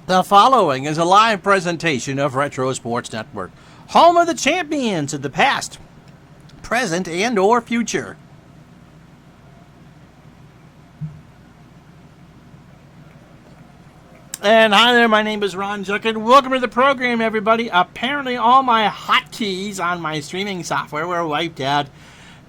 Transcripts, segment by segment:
The following is a live presentation of Retro Sports Network, home of the champions of the past, present, and or future. And hi there, my name is Ron Juckett. Welcome to the program, everybody. Apparently all my hotkeys on my streaming software were wiped out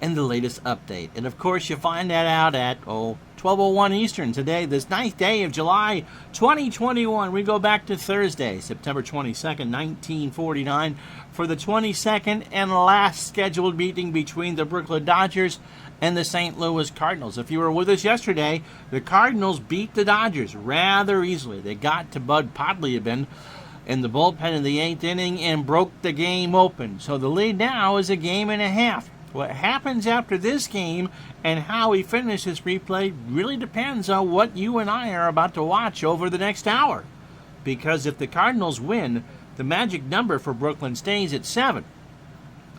in the latest update. And of course, you find that out at, 12:01 Eastern today, this 9th day of July, 2021. We go back to Thursday, September 22nd, 1949, for the 22nd and last scheduled meeting between the Brooklyn Dodgers and the St. Louis Cardinals. If you were with us yesterday, the Cardinals beat the Dodgers rather easily. They got to Bud Podlieben in the bullpen in the 8th inning and broke the game open. So the lead now is a game and a half. What happens after this game and how we finish this replay really depends on what you and I are about to watch over the next hour. Because if the Cardinals win, the magic number for Brooklyn stays at 7.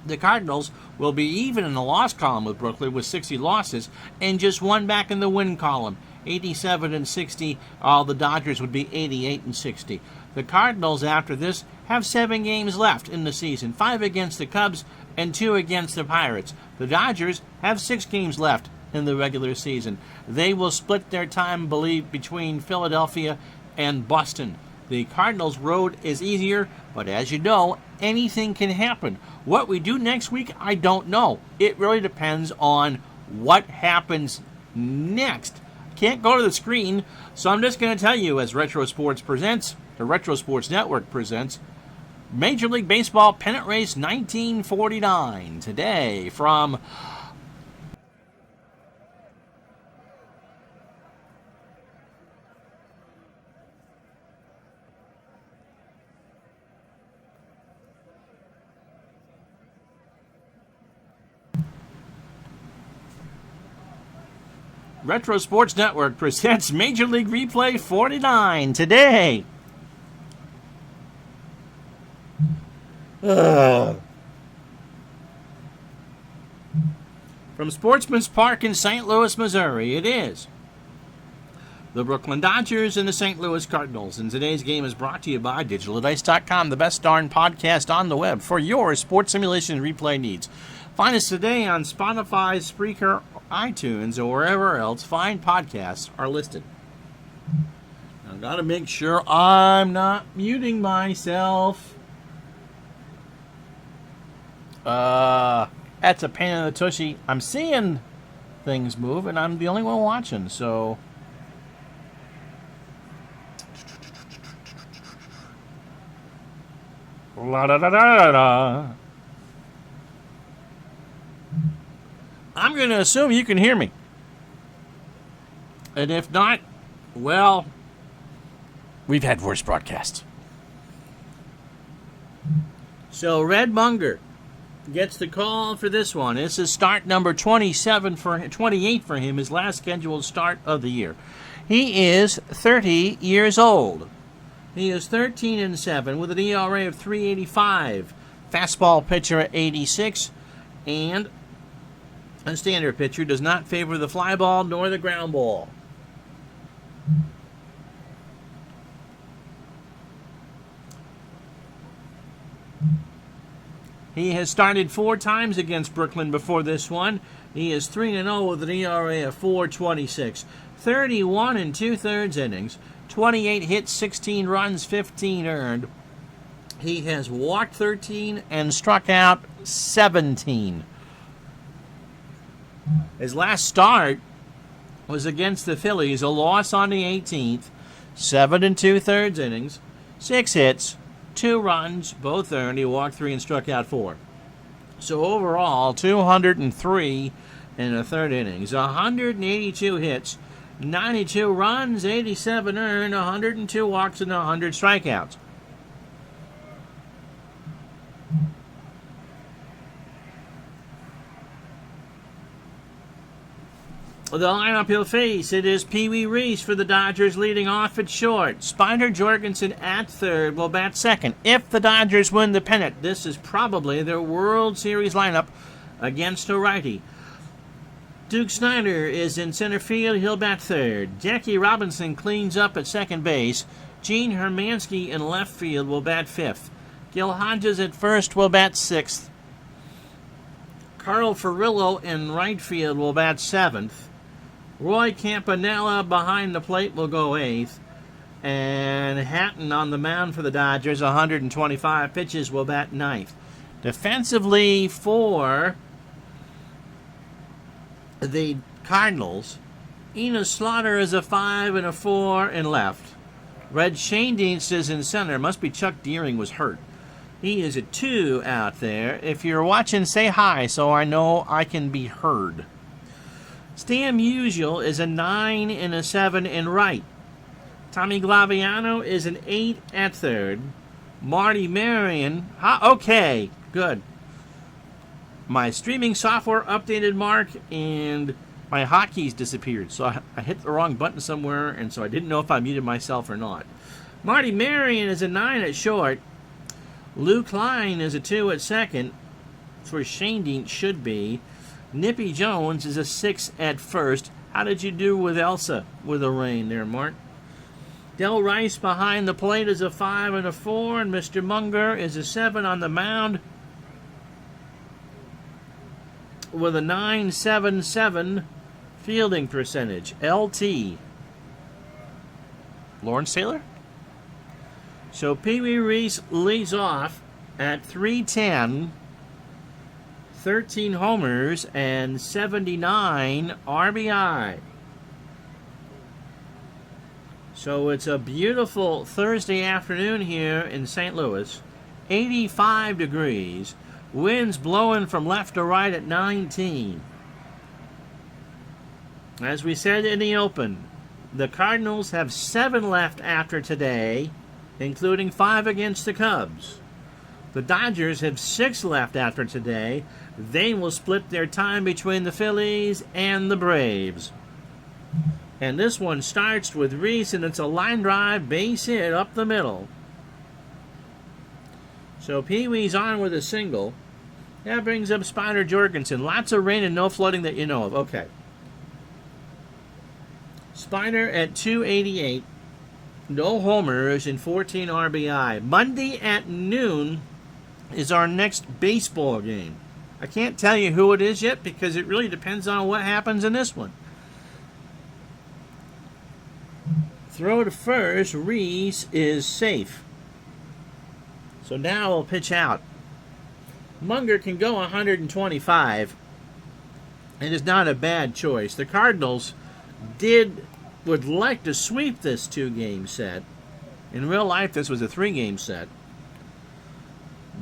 The Cardinals will be even in the loss column with Brooklyn with 60 losses and just one back in the win column, 87 and 60. All the Dodgers would be 88 and 60. The Cardinals after this have 7 games left in the season, 5 against the Cubs and 2 against the Pirates. The Dodgers have 6 games left in the regular season. They will split their time, between Philadelphia and Boston. The Cardinals' road is easier, but as you know, anything can happen. What we do next week, I don't know. It really depends on what happens next. Can't go to the screen, so I'm just going to tell you as Retro Sports presents, the Retro Sports Network presents, Major League Baseball Pennant Race 1949. Today from Retro Sports Network presents Major League Replay 49 today. From Sportsman's Park in St. Louis, Missouri, it is the Brooklyn Dodgers and the St. Louis Cardinals. And today's game is brought to you by DigitalDice.com, the best darn podcast on the web for your sports simulation replay needs. Find us today on Spotify, Spreaker, iTunes, or wherever else fine podcasts are listed. I've got to make sure I'm not muting myself. That's a pain in the tushy. I'm seeing things move, and I'm the only one watching, so. La da da da da. I'm going to assume you can hear me. And if not, well, we've had worse broadcasts. So, Red Munger gets the call for this one. This is start number 28 for him, his last scheduled start of the year. He is 30 years old. He is 13 and 7 with an ERA of 3.85. Fastball pitcher at 86, and a standard pitcher, does not favor the fly ball nor the ground ball. He has started 4 times against Brooklyn before this one. He is 3-0 with an ERA of 4.26. 31 and 2/3 innings. 28 hits, 16 runs, 15 earned. He has walked 13 and struck out 17. His last start was against the Phillies, a loss on the 18th. 7 and 2/3 innings, 6 hits, 2 runs, both earned. He walked 3 and struck out 4. So overall, 203 and a third innings, 182 hits, 92 runs, 87 earned, 102 walks, and 100 strikeouts. The lineup he'll face, it is Pee Wee Reese for the Dodgers leading off at short. Spider Jorgensen at third will bat second. If the Dodgers win the pennant, this is probably their World Series lineup against a righty. Duke Snider is in center field. He'll bat third. Jackie Robinson cleans up at second base. Gene Hermansky in left field will bat 5th. Gil Hodges at first will bat 6th. Carl Furillo in right field will bat 7th. Roy Campanella behind the plate will go 8th. And Hatton on the mound for the Dodgers, 125 pitches, will bat 9th. Defensively for the Cardinals, Enos Slaughter is a 5 and a 4 in left. Red Schoendienst is in center. Must be Chuck Deering was hurt. He is a 2 out there. If you're watching, say hi so I know I can be heard. Stan Musial is a 9 and a 7 in right. Tommy Glaviano is an 8 at third. Marty Marion, okay, good. My streaming software updated, Mark, and my hotkeys disappeared. So I hit the wrong button somewhere, and so I didn't know if I muted myself or not. Marty Marion is a 9 at short. Lou Klein is a 2 at second. That's where Schoendienst should be. Nippy Jones is a 6 at first. How did you do with Elsa with the rain there, Mark? Del Rice behind the plate is a 5 and a 4, and Mr. Munger is a 7 on the mound with a 9.77 fielding percentage. LT. Lawrence Taylor? So Pee Wee Reese leads off at 310, 13 homers, and 79 RBI. So it's a beautiful Thursday afternoon here in St. Louis. 85 degrees. Winds blowing from left to right at 19. As we said in the open, the Cardinals have 7 left after today, including 5 against the Cubs. The Dodgers have 6 left after today. They will split their time between the Phillies and the Braves. And this one starts with Reese, and it's a line drive, base hit up the middle. So Pee-wee's on with a single. That brings up Spider Jorgensen. Lots of rain and no flooding that you know of. Okay. Spider at 288. No homers and 14 RBI. Monday at noon is our next baseball game. I can't tell you who it is yet because it really depends on what happens in this one. Throw to first. Reese is safe. So now we'll pitch out. Munger can go 125. It is not a bad choice. The Cardinals would like to sweep this 2-game set. In real life, this was a 3-game set.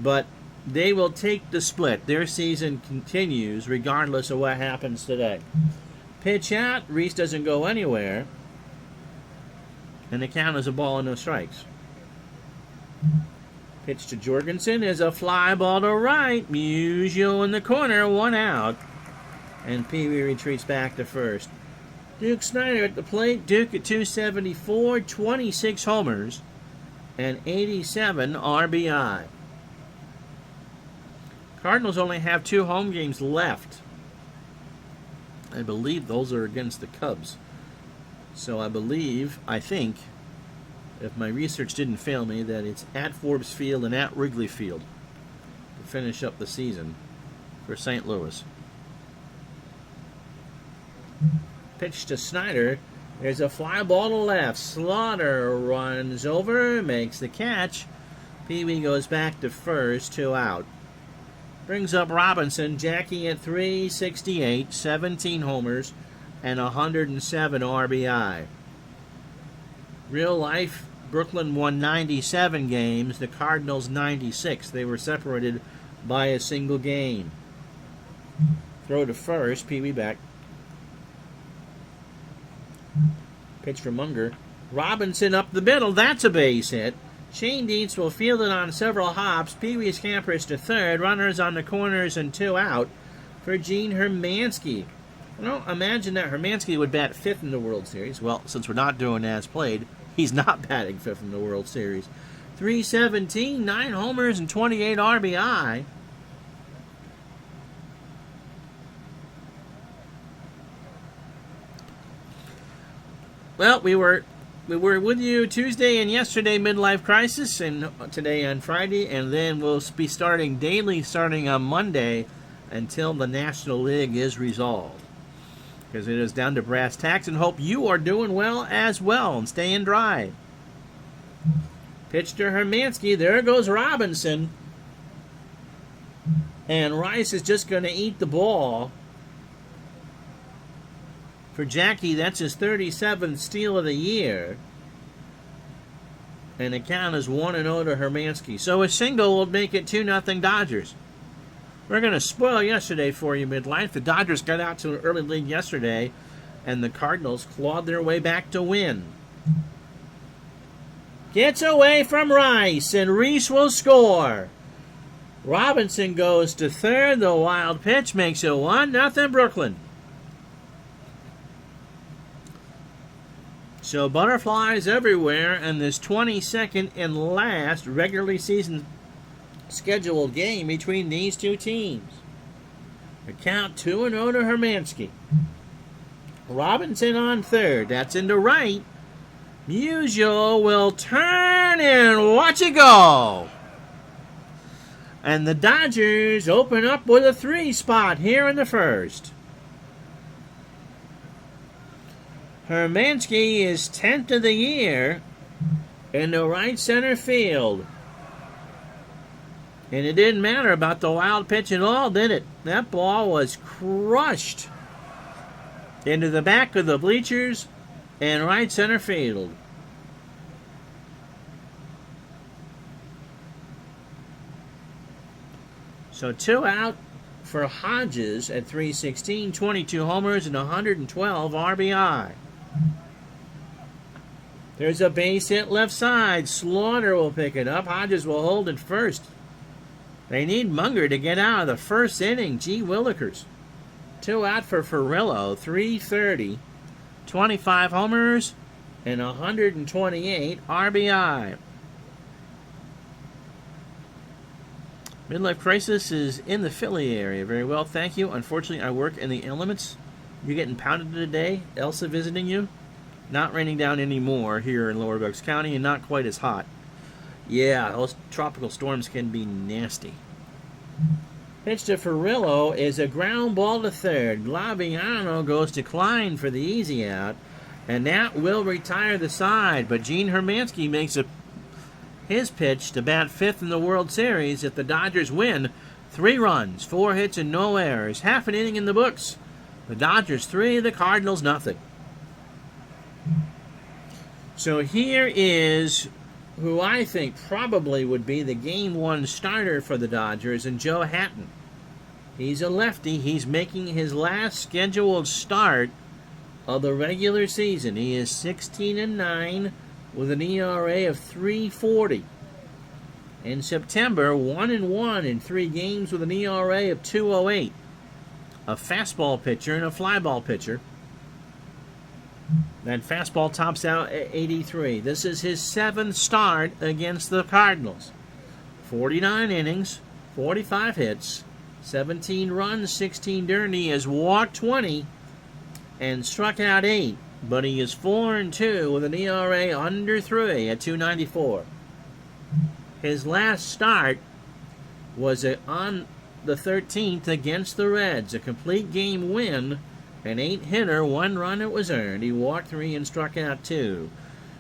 But they will take the split. Their season continues regardless of what happens today. Pitch out. Reese doesn't go anywhere. And the count is a ball and no strikes. Pitch to Jorgensen is a fly ball to right. Musial in the corner, 1 out. And Pee Wee retreats back to first. Duke Snider at the plate. Duke at 274, 26 homers, and 87 RBI. Cardinals only have 2 home games left. I believe those are against the Cubs. So I think, if my research didn't fail me, that it's at Forbes Field and at Wrigley Field to finish up the season for St. Louis. Pitch to Snider. There's a fly ball to left. Slaughter runs over, makes the catch. Pee Wee goes back to first, 2 out. Brings up Robinson. Jackie at 368, 17 homers, and 107 RBI. Real life, Brooklyn won 97 games, the Cardinals 96. They were separated by a single game. Throw to first, Pee Wee back. Pitch for Munger. Robinson up the middle, that's a base hit. Schoendienst will field it on several hops. Pee Wee scampers to third. Runners on the corners and 2 out for Gene Hermansky. I don't imagine that Hermansky would bat 5th in the World Series. Well, since we're not doing as played, he's not batting 5th in the World Series. 317, 9 homers, and 28 RBI. Well, we were we were with you Tuesday and yesterday, Midlife Crisis, and today on Friday, and then we'll be starting daily starting on Monday until the National League is resolved. Because it is down to brass tacks, and hope you are doing well as well and staying dry. Pitch to Hermansky. There goes Robinson. And Rice is just going to eat the ball. For Jackie, that's his 37th steal of the year. And the count is 1-0 to Hermansky. So a single will make it 2-0 Dodgers. We're going to spoil yesterday for you, Midlife. The Dodgers got out to an early lead yesterday, and the Cardinals clawed their way back to win. Gets away from Rice, and Reese will score. Robinson goes to third. The wild pitch makes it 1-0 Brooklyn. So butterflies everywhere in this 22nd and last regularly season scheduled game between these two teams. The count 2-0 to Hermansky. Robinson on third. That's into right. Musial will turn and watch it go. And the Dodgers open up with a 3 spot here in the first. Hermansky is 10th of the year in the right center field. And it didn't matter about the wild pitch at all, did it? That ball was crushed into the back of the bleachers and right center field. So 2 out for Hodges at 316, 22 homers and 112 RBI. There's a base hit left side. Slaughter will pick it up. Hodges will hold it first. They need Munger to get out of the first inning. Gee Willikers. 2 out for Ferrillo. 330. 25 homers and 128 RBI. Midlife Crisis is in the Philly area. Very well, thank you. Unfortunately, I work in the elements. You're getting pounded today. Elsa visiting you. Not raining down anymore here in Lower Bucks County, and not quite as hot. Yeah, those tropical storms can be nasty. Pitch to Ferrillo is a ground ball to third. Laviano goes to Klein for the easy out, and that will retire the side. But Gene Hermansky makes his pitch to bat 5th in the World Series if the Dodgers win. 3 runs, 4 hits, and no errors. Half an inning in the books. The Dodgers 3, the Cardinals nothing. So here is who I think probably would be the Game 1 starter for the Dodgers, and Joe Hatton. He's a lefty. He's making his last scheduled start of the regular season. He is 16-9 with an ERA of 3.40. In September, 1-1 in 3 games with an ERA of 2.08. A fastball pitcher and a flyball pitcher. That fastball tops out at 83. This is his 7th start against the Cardinals. 49 innings, 45 hits, 17 runs, 16 earned. He has walked 20 and struck out 8. But he is 4-2 with an ERA under 3 at 2.94. His last start was on the 13th against the Reds. A complete game win. An 8-hitter, 1 run it was earned. He walked 3 and struck out 2.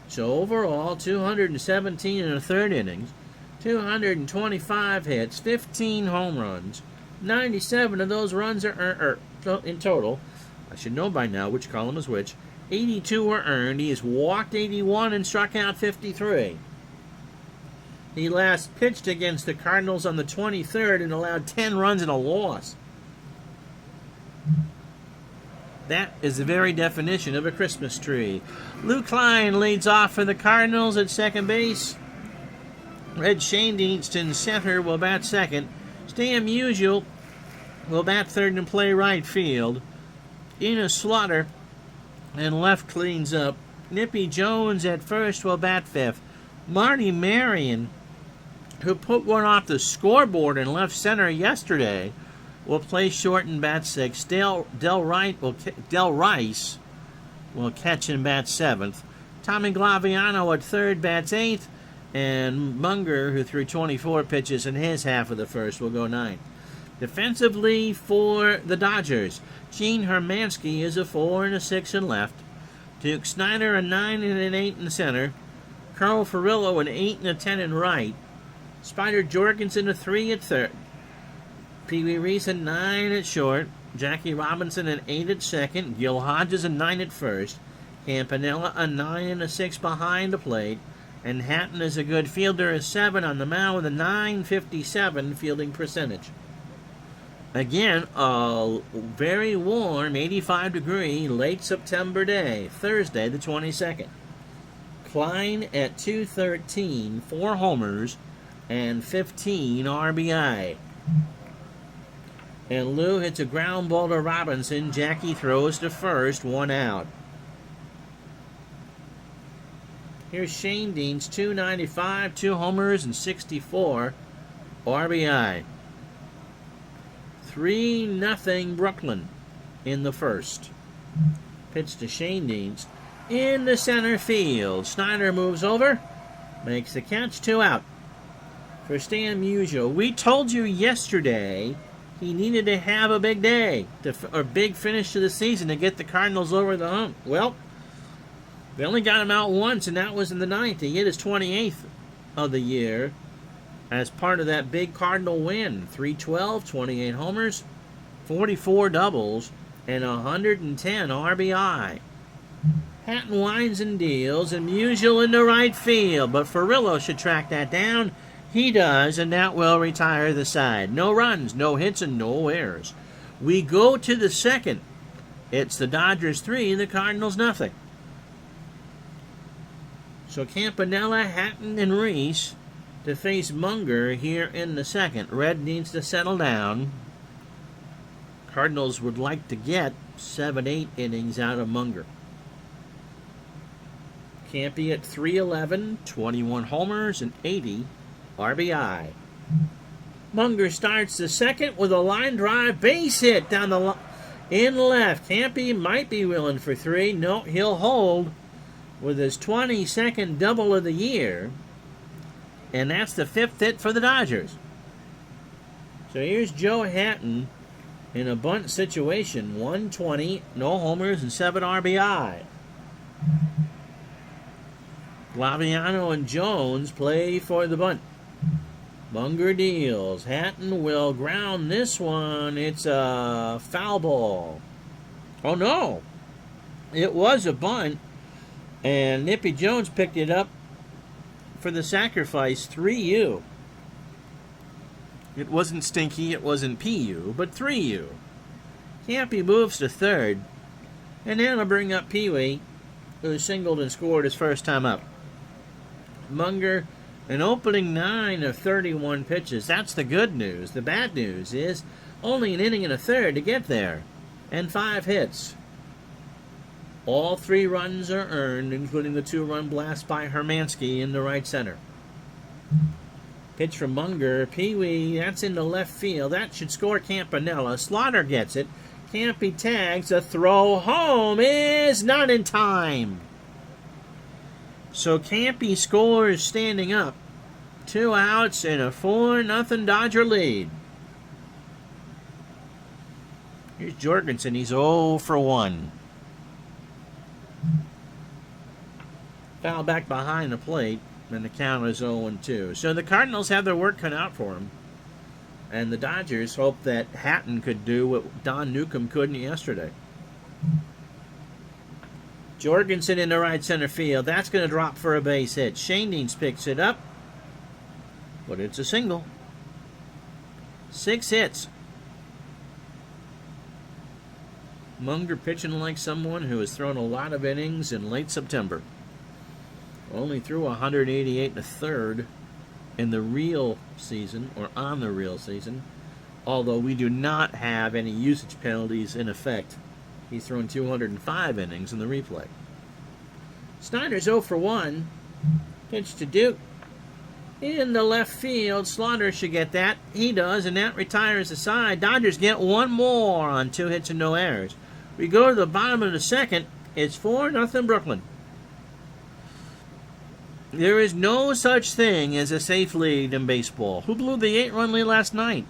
So overall, 217 in the 3rd innings, 225 hits, 15 home runs. 97 of those runs are in total. I should know by now which column is which. 82 were earned. He has walked 81 and struck out 53. He last pitched against the Cardinals on the 23rd and allowed 10 runs and a loss. That is the very definition of a Christmas tree. Lou Klein leads off for the Cardinals at second base. Red Shaneenston, center, will bat second. Stan Musial will bat third and play right field. Enos Slaughter and left cleans up. Nippy Jones at first will bat fifth. Marty Marion, who put one off the scoreboard in left center yesterday, will play short and bat sixth. Del Rice will catch and bat seventh. Tommy Glaviano at third bats eighth. And Munger, who threw 24 pitches in his half of the first, will go ninth. Defensively for the Dodgers, Gene Hermansky is a 4 and a 6 in left. Duke Snider a 9 and an 8 in center. Carl Furillo an 8 and a 10 in right. Spider Jorgensen a 3 at third. Pee Wee Reese a 9 at short. Jackie Robinson an 8 at second. Gil Hodges a 9 at first. Campanella a 9 and a 6 behind the plate. And Hatton is a good fielder, a 7 on the mound with a .957 fielding percentage. Again, a very warm 85-degree late September day, Thursday the 22nd. Klein at .213, 4 homers, and 15 RBI. And Lou hits a ground ball to Robinson. Jackie throws to first, 1 out. Here's Shane Deans, .295, 2 homers, and 64 RBI. 3-0 Brooklyn in the first. Pitch to Shane Deans in the center field. Snyder moves over, makes the catch, 2 out. For Stan Musial, we told you yesterday he needed to have a big day, or big finish to the season to get the Cardinals over the hump. Well, they only got him out once, and that was in the 9th. He hit his 28th of the year as part of that big Cardinal win. 312, 28 homers, 44 doubles, and 110 RBI. Hatton winds and deals, and Musial in the right field, but Furillo should track that down. He does, and that will retire the side. No runs, no hits, and no errors. We go to the second. It's the Dodgers 3, the Cardinals nothing. So Campanella, Hatton, and Reese to face Munger here in the second. Red needs to settle down. Cardinals would like to get 7-8 innings out of Munger. Campy at .311, 21 homers, and 80 RBI. Munger starts the second with a line drive base hit down the in left. Campy might be willing for 3. No, he'll hold with his 22nd double of the year. And that's the 5th hit for the Dodgers. So here's Joe Hatton in a bunt situation. 120, no homers, and 7 RBI. Glaviano and Jones play for the bunt. Munger deals. Hatton will ground this one. It's a foul ball. Oh, no. It was a bunt. And Nippy Jones picked it up for the sacrifice. 3U. It wasn't Stinky, it wasn't PU, but 3U. Campy moves to third. And then I'll bring up Pee Wee, who singled and scored his first time up. Munger, an opening 9 of 31 pitches. That's the good news. The bad news is only an inning and a third to get there. And 5 hits. All 3 runs are earned, including the 2-run blast by Hermansky in the right center. Pitch from Munger. Pee Wee, that's in the left field. That should score Campanella. Slaughter gets it. Campy tags. A throw home is not in time. So Campy scores standing up. 2 outs and a 4-0 Dodger lead. Here's Jorgensen. He's 0 for 1. Foul back behind the plate, and the count is 0-2. So the Cardinals have their work cut out for them. And the Dodgers hope that Hatton could do what Don Newcomb couldn't yesterday. Jorgensen in the right center field. That's going to drop for a base hit. Shane Deans picks it up, but it's a single. 6 hits. Munger pitching like someone who has thrown a lot of innings in late September. Only threw 188 and a third in the real season, or on the real season, although we do not have any usage penalties in effect. He's thrown 205 innings in the replay. Snyder's 0 for 1. Pitch to Duke. In the left field. Slaughter should get that. He does, and that retires the side. Dodgers get 1 more on 2 hits and no errors. We go to the bottom of the second. It's 4-0 Brooklyn. There is no such thing as a safe lead in baseball. Who blew the 8-run lead last night?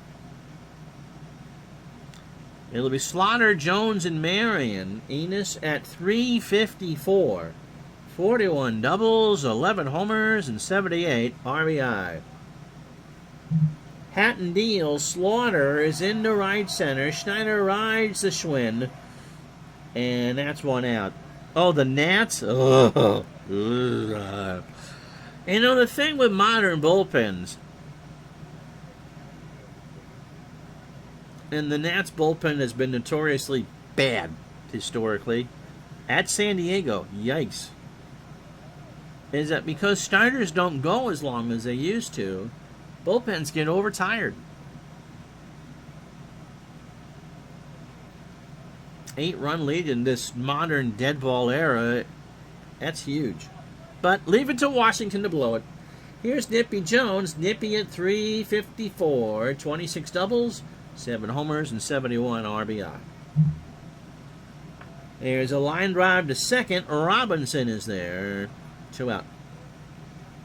It'll be Slaughter, Jones, and Marion. Enos at 354. 41 doubles, 11 homers, and 78 RBI. Hatton deals. Slaughter is into right center. Schneider rides the Schwinn. And that's one out. Oh, the Nats? Oh. You know, the thing with modern bullpens, and the Nats bullpen has been notoriously bad historically, at San Diego, yikes, is that because starters don't go as long as they used to, bullpens get overtired. 8-run lead in this modern dead ball era, that's huge. But leave it to Washington to blow it. Here's Nippy Jones. Nippy at 354. 26 doubles, 7 homers, and 71 RBI. There's a line drive to second. Robinson is there. 2 out.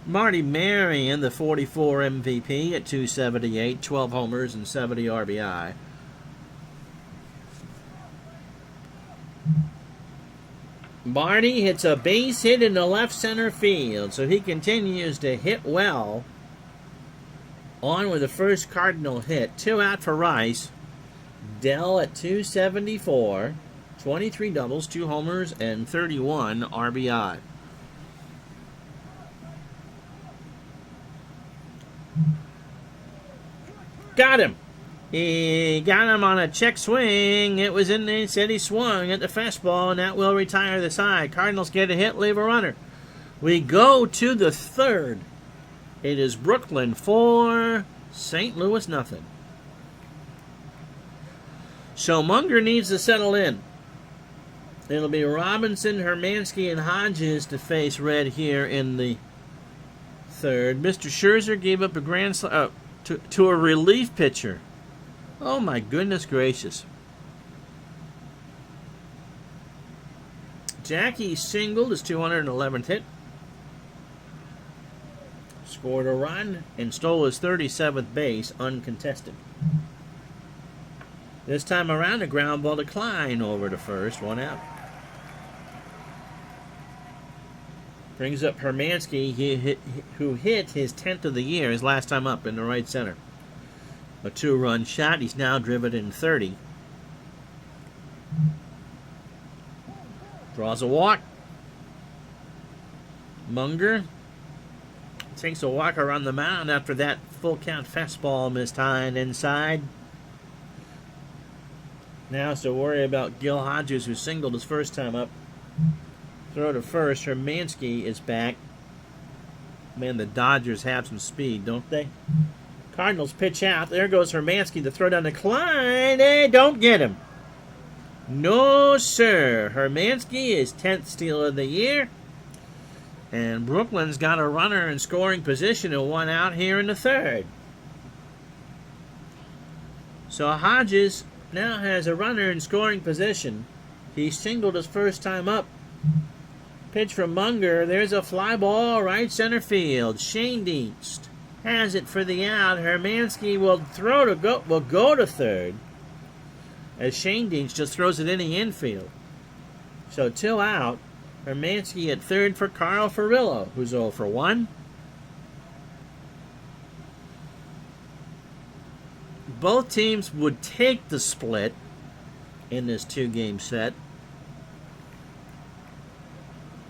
Marty Marion, the 44 MVP at 278. 12 homers and 70 RBI. Marty hits a base hit in the left center field, so he continues to hit well. On with the first Cardinal hit. 2 out for Rice. Dell at 274. 23 doubles, 2 homers, and 31 RBI. Got him. He got him on a check swing. It was in there. Said he swung at the fastball, and that will retire the side. Cardinals get a hit, leave a runner. We go to the third. It is Brooklyn 4, St. Louis nothing. So Munger needs to settle in. It'll be Robinson, Hermansky, and Hodges to face Red here in the third. Mr. Scherzer gave up a grand slam to a relief pitcher. Oh my goodness gracious. Jackie singled his 211th hit. Scored a run and stole his 37th base uncontested. This time around, a ground ball to Klein over to first, 1 out. Brings up Hermansky, who hit his 10th of the year, his last time up in the right center. A 2-run shot. He's now driven in 30. Draws a walk. Munger takes a walk around the mound after that full count fastball missed high and inside. Now has to worry about Gil Hodges, who singled his first time up. Throw to first. Hermansky is back. Man, the Dodgers have some speed, don't they? Cardinals pitch out. There goes Hermansky to throw down to Klein. They don't get him. No, sir. Hermansky is 10th steal of the year. And Brooklyn's got a runner in scoring position and 1 out here in the third. So Hodges now has a runner in scoring position. He singled his first time up. Pitch from Munger. There's a fly ball right center field. Shane Dienst has it for the out. Hermansky will go to third, as Shane Dienst just throws it in the infield. So 2 out. Hermansky at third for Carl Furillo, who's 0 for 1. Both teams would take the split in this 2-game set.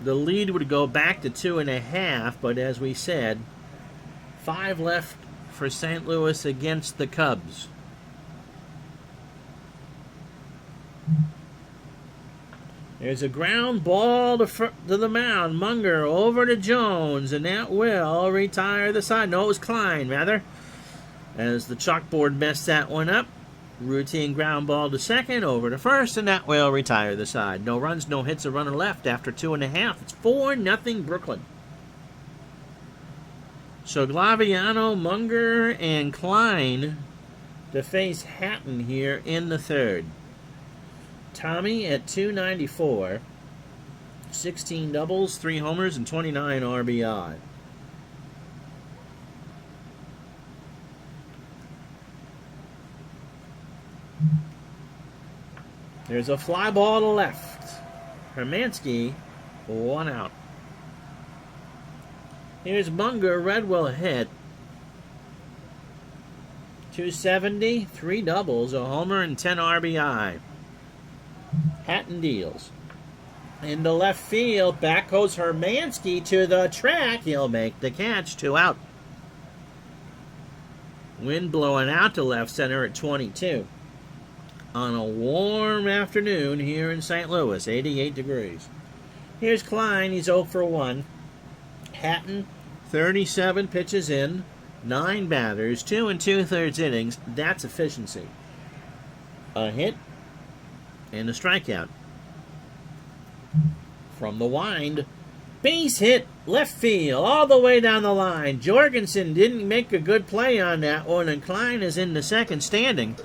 The lead would go back to 2.5, but as we said, 5 left for St. Louis against the Cubs. There's a ground ball to the mound. Munger over to Jones, and that will retire the side. No, it was Klein, rather, as the chalkboard messed that one up. Routine ground ball to second, over to first, and that will retire the side. No runs, no hits, a runner left after 2.5. It's 4-0 Brooklyn. So Glaviano, Munger, and Klein to face Hatton here in the third. Tommy at 294. 16 doubles, 3 homers, and 29 RBI. There's a fly ball to left. Hermansky, 1 out. Here's Munger. Redwell hit. 270, 3 doubles, a homer, and 10 RBI. Hatton deals. Into left field, back goes Hermansky to the track. He'll make the catch, 2 out. Wind blowing out to left center at 22. On a warm afternoon here in St. Louis, 88 degrees. Here's Klein, he's 0 for 1. Hatton, 37 pitches in, 9 batters, 2 2/3 innings. That's efficiency. A hit and a strikeout. From the wind, base hit, left field, all the way down the line. Jorgensen didn't make a good play on that one, and Klein is in the second standing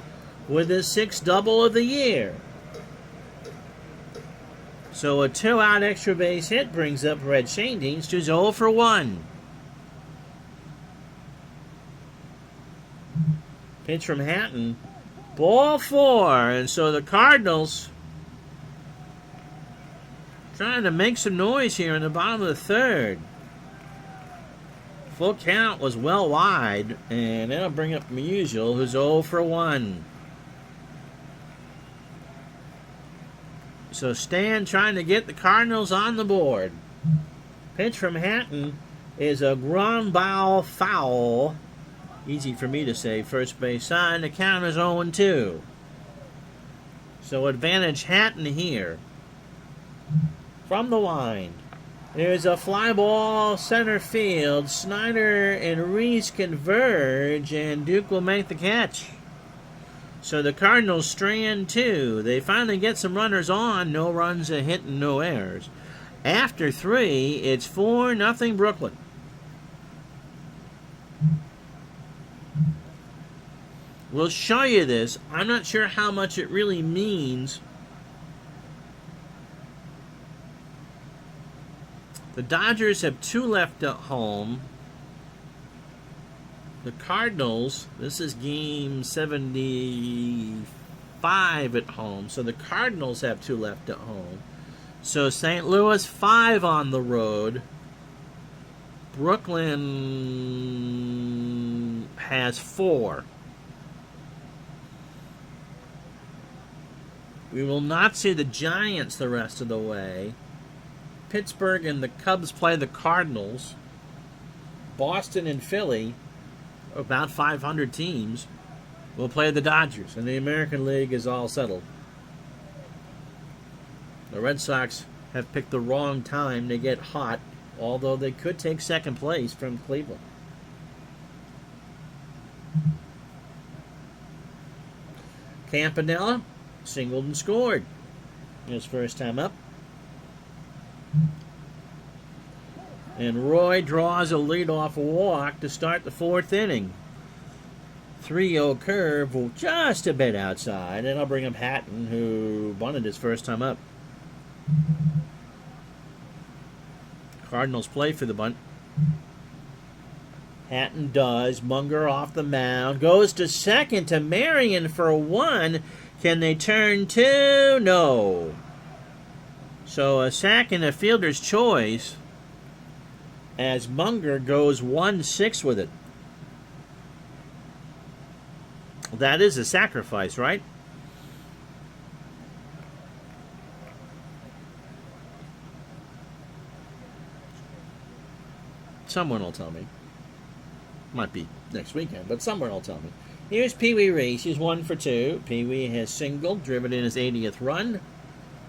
with his 6th double of the year. So a 2-out extra base hit brings up Red Schoendienst to 0 for 1. Pitch from Hatton. Ball 4. And so the Cardinals trying to make some noise here in the bottom of the 3rd. Full count was well wide. And that'll bring up Musial, who's 0 for 1. So Stan trying to get the Cardinals on the board. Pitch from Hatton is a ground ball foul. Easy for me to say. First base side. The count is 0-2. So advantage Hatton here. From the wind. There's a fly ball center field. Snyder and Reese converge, and Duke will make the catch. So the Cardinals strand 2. They finally get some runners on. No runs, a hit, and no errors. After 3, it's 4-0 Brooklyn. We'll show you this. I'm not sure how much it really means. The Dodgers have 2 left at home. The Cardinals, this is game 75 at home. So the Cardinals have 2 left at home. So St. Louis 5 on the road. Brooklyn has 4. We will not see the Giants the rest of the way. Pittsburgh and the Cubs play the Cardinals. Boston and Philly, about 500 teams, will play the Dodgers. And the American League is all settled. The Red Sox have picked the wrong time to get hot, although they could take second place from Cleveland. Campanella singled and scored his first time up. And Roy draws a leadoff walk to start the 4th inning. 3-0 curve, just a bit outside, and I'll bring up Hatton, who bunted his first time up. Cardinals play for the bunt. Hatton does. Munger off the mound. Goes to second to Marion for 1. Can they turn 2? No. So a sack and a fielder's choice as Munger goes 1-6 with it. That is a sacrifice, right? Someone will tell me. Might be next weekend, but someone will tell me. Here's Pee Wee Reese. He's 1 for 2. Pee Wee has singled, driven in his 80th run,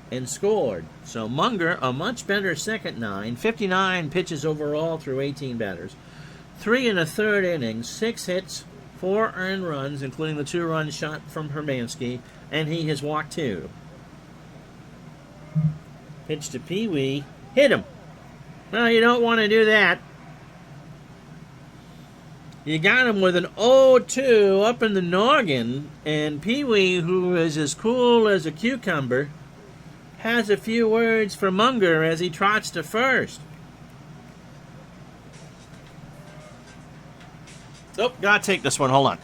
and scored. So Munger, a much better second 9. 59 pitches overall through 18 batters. 3 1/3 innings, 6 hits, 4 earned runs, including the 2-run shot from Hermansky, and he has walked 2. Pitch to Pee Wee. Hit him. Well, you don't want to do that. You got him with an 0-2 up in the noggin, and Pee Wee, who is as cool as a cucumber, has a few words for Munger as he trots to first. Oh, gotta take this one. Hold on.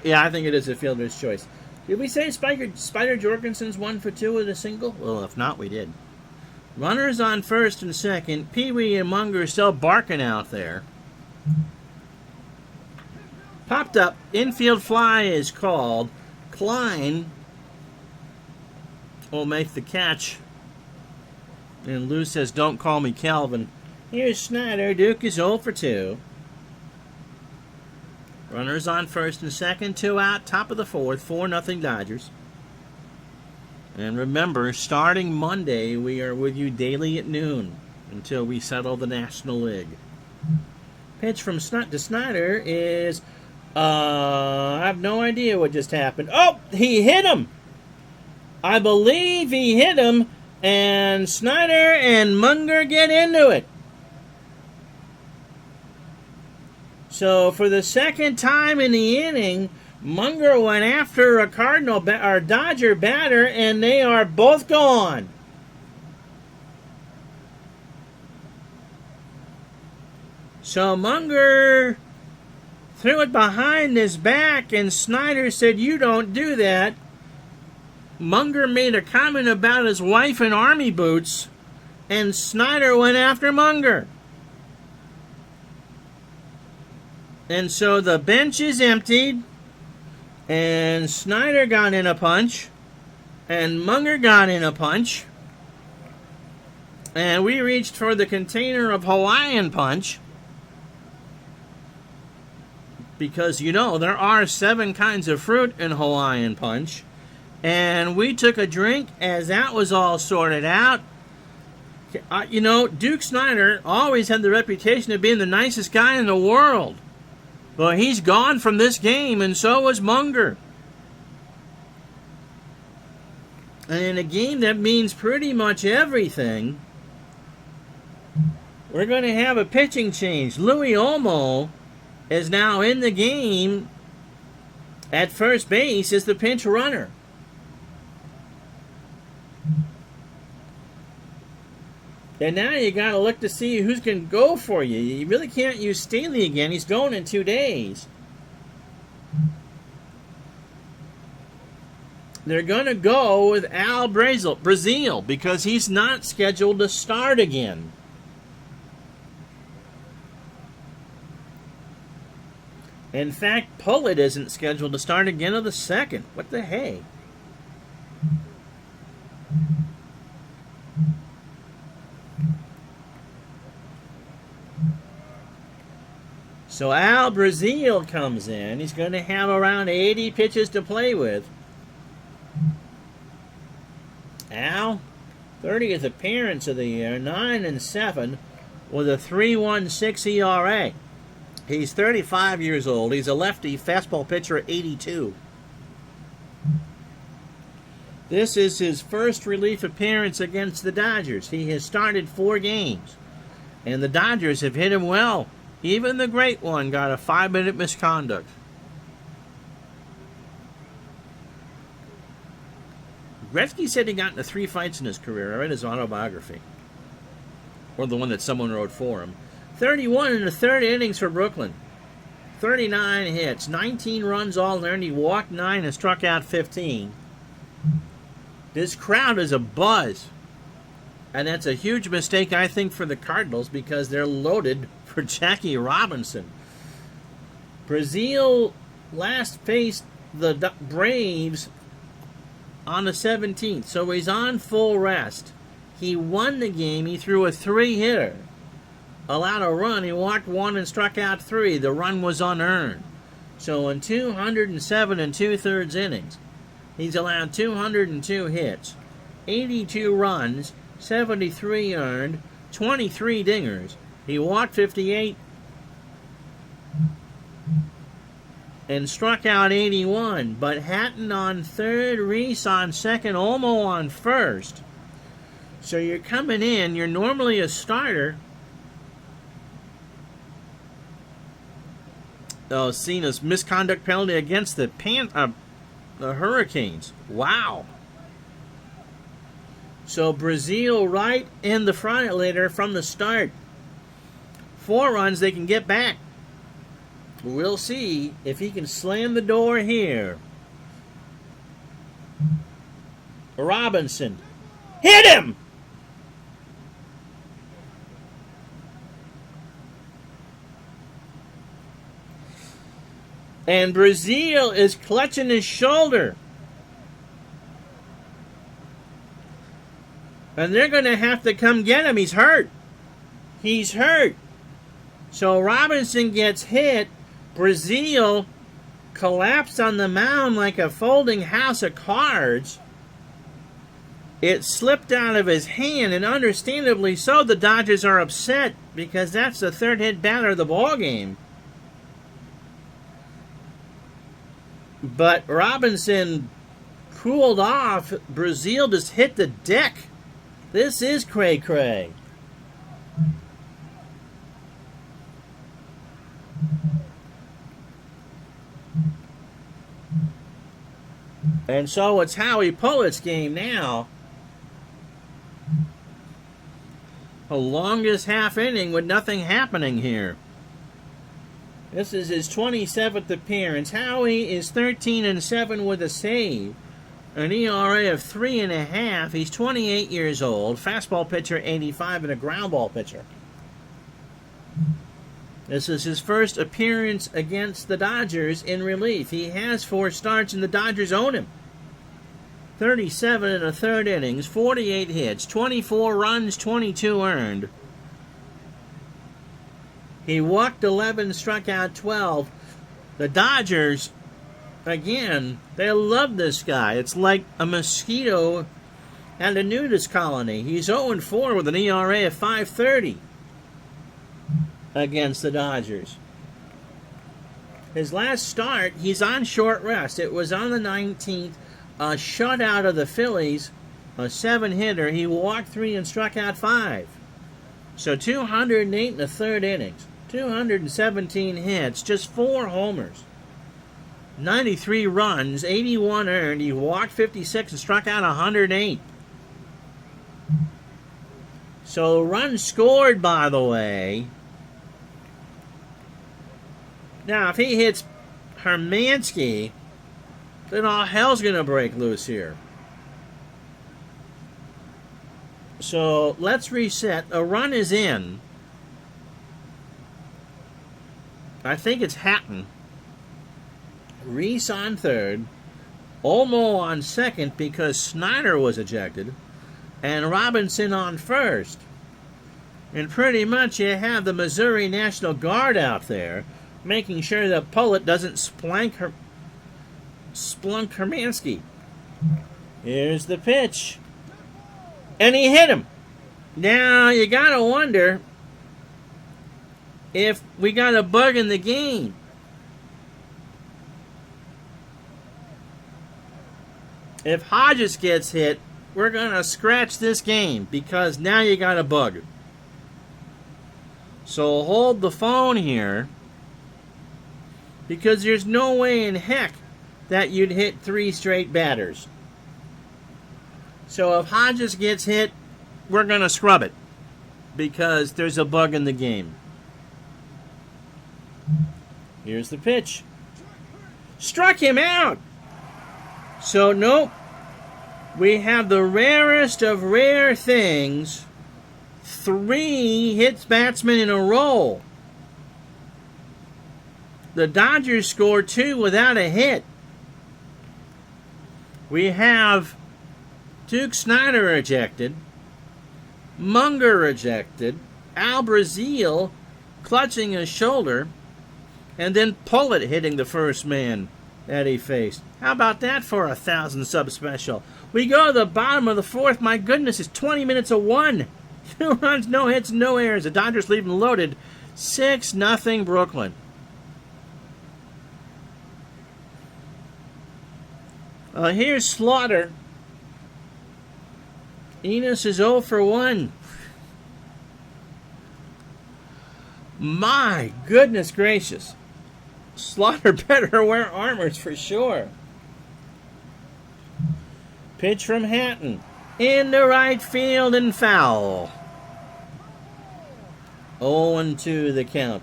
Yeah, I think it is a fielder's choice. Did we say Spider Jorgensen's 1 for 2 with a single? Well, if not, we did. Runners on first and second. Pee Wee and Munger are still barking out there. Popped up. Infield fly is called. Klein will make the catch. And Lou says, don't call me Calvin. Here's Snyder. Duke is 0 for 2. Runners on first and second. 2 out. Top of the fourth. 4-0 Dodgers. And remember, starting Monday, we are with you daily at noon until we settle the National League. Pitch from to Snyder is... I have no idea what just happened. Oh, he hit him! I believe he hit him, and Snyder and Munger get into it. So, for the second time in the inning, Munger went after a Dodger batter, and they are both gone. So Munger threw it behind his back, and Snyder said, "You don't do that." Munger made a comment about his wife in army boots, and Snyder went after Munger. And so the bench is emptied. And Snyder got in a punch. And Munger got in a punch. And we reached for the container of Hawaiian Punch. Because, you know, there are 7 kinds of fruit in Hawaiian Punch. And we took a drink as that was all sorted out. You know, Duke Snyder always had the reputation of being the nicest guy in the world. Well, he's gone from this game, and so was Munger. And in a game that means pretty much everything, we're going to have a pitching change. Louis Olmo is now in the game at first base as the pinch runner. And now you got to look to see who's going to go for you. You really can't use Staley again. He's going in 2 days. They're going to go with Al Brazil because he's not scheduled to start again. In fact, Pullett isn't scheduled to start again on the 2nd. What the hey? So Al Brazil comes in. He's going to have around 80 pitches to play with. Al, 30th appearance of the year, 9-7 with a 3.16 ERA. He's 35 years old. He's a lefty fastball pitcher at 82. This is his first relief appearance against the Dodgers. He has started 4 games, and the Dodgers have hit him well. Even the great one got a 5-minute misconduct. Gretzky said he got into 3 fights in his career. I read his autobiography. Or the one that someone wrote for him. 31 in the 3rd innings for Brooklyn. 39 hits. 19 runs all earned. He walked 9 and struck out 15. This crowd is a buzz. And that's a huge mistake, I think, for the Cardinals because they're loaded for Jackie Robinson. Brazil last faced the Braves on the 17th, so he's on full rest. He won the game. He threw a 3-hitter. Allowed a run. He walked 1 and struck out 3. The run was unearned. So in 207 2/3 innings, he's allowed 202 hits, 82 runs, 73 earned, 23 dingers. He walked 58 and struck out 81. But Hatton on 3rd, Reese on 2nd, Olmo on 1st. So you're coming in, you're normally a starter. Cena's misconduct penalty against the Hurricanes. Wow. So Brazil right in the front later from the start. 4 runs they can get back. We'll see if he can slam the door here. Robinson. Hit him! And Brazil is clutching his shoulder. And they're going to have to come get him. He's hurt. He's hurt. So Robinson gets hit. Brazil collapsed on the mound like a folding house of cards. It slipped out of his hand, and understandably so, the Dodgers are upset because that's the third hit batter of the ball game. But Robinson cooled off. Brazil just hit the deck. This is cray-cray. And so it's Howie Pollett's game now. The longest half inning with nothing happening here. This is his 27th appearance. Howie is 13-7 with a save. An ERA of 3.5. He's 28 years old. Fastball pitcher, 85, and a ground ball pitcher. This is his first appearance against the Dodgers in relief. He has 4 starts, and the Dodgers own him. 37 1/3 innings, 48 hits, 24 runs, 22 earned. He walked 11, struck out 12. The Dodgers, again, they love this guy. It's like a mosquito at a nudist colony. He's 0-4 with an ERA of 5.30 against the Dodgers. His last start, he's on short rest. It was on the 19th. A shutout of the Phillies, a 7-hitter. He walked 3 and struck out 5. So 208 1/3 innings, 217 hits, just 4 homers, 93 runs, 81 earned. He walked 56 and struck out 108. So runs scored, by the way. Now, if he hits Hermansky, then all hell's going to break loose here. So let's reset. A run is in. I think it's Hatton. Reese on third. Olmo on second because Snyder was ejected. And Robinson on first. And pretty much you have the Missouri National Guard out there making sure that Pullett doesn't splunk Hermansky. Here's the pitch. And he hit him. Now, you gotta wonder if we got a bug in the game. If Hodges gets hit, we're gonna scratch this game because now you got a bug. So hold the phone here because there's no way in heck that you'd hit 3 straight batters. So if Hodges gets hit, we're going to scrub it because there's a bug in the game. Here's the pitch. Struck him out. So nope. We have the rarest of rare things. 3 hits batsmen in a row. The Dodgers scored 2 without a hit. We have Duke Snyder ejected, Munger ejected, Al Brazil clutching his shoulder, and then Pullett hitting the first man that he faced. How about that for a 1,000 sub special? We go to the bottom of the 4th. My goodness, it's 20 minutes of 1. 2 runs, no hits, no errors. The Dodgers leave them loaded. 6-0 Brooklyn. Here's Slaughter. Enos is 0 for 1. My goodness gracious. Slaughter better wear armors for sure. Pitch from Hatton. Into right field and foul. 0-2 the count.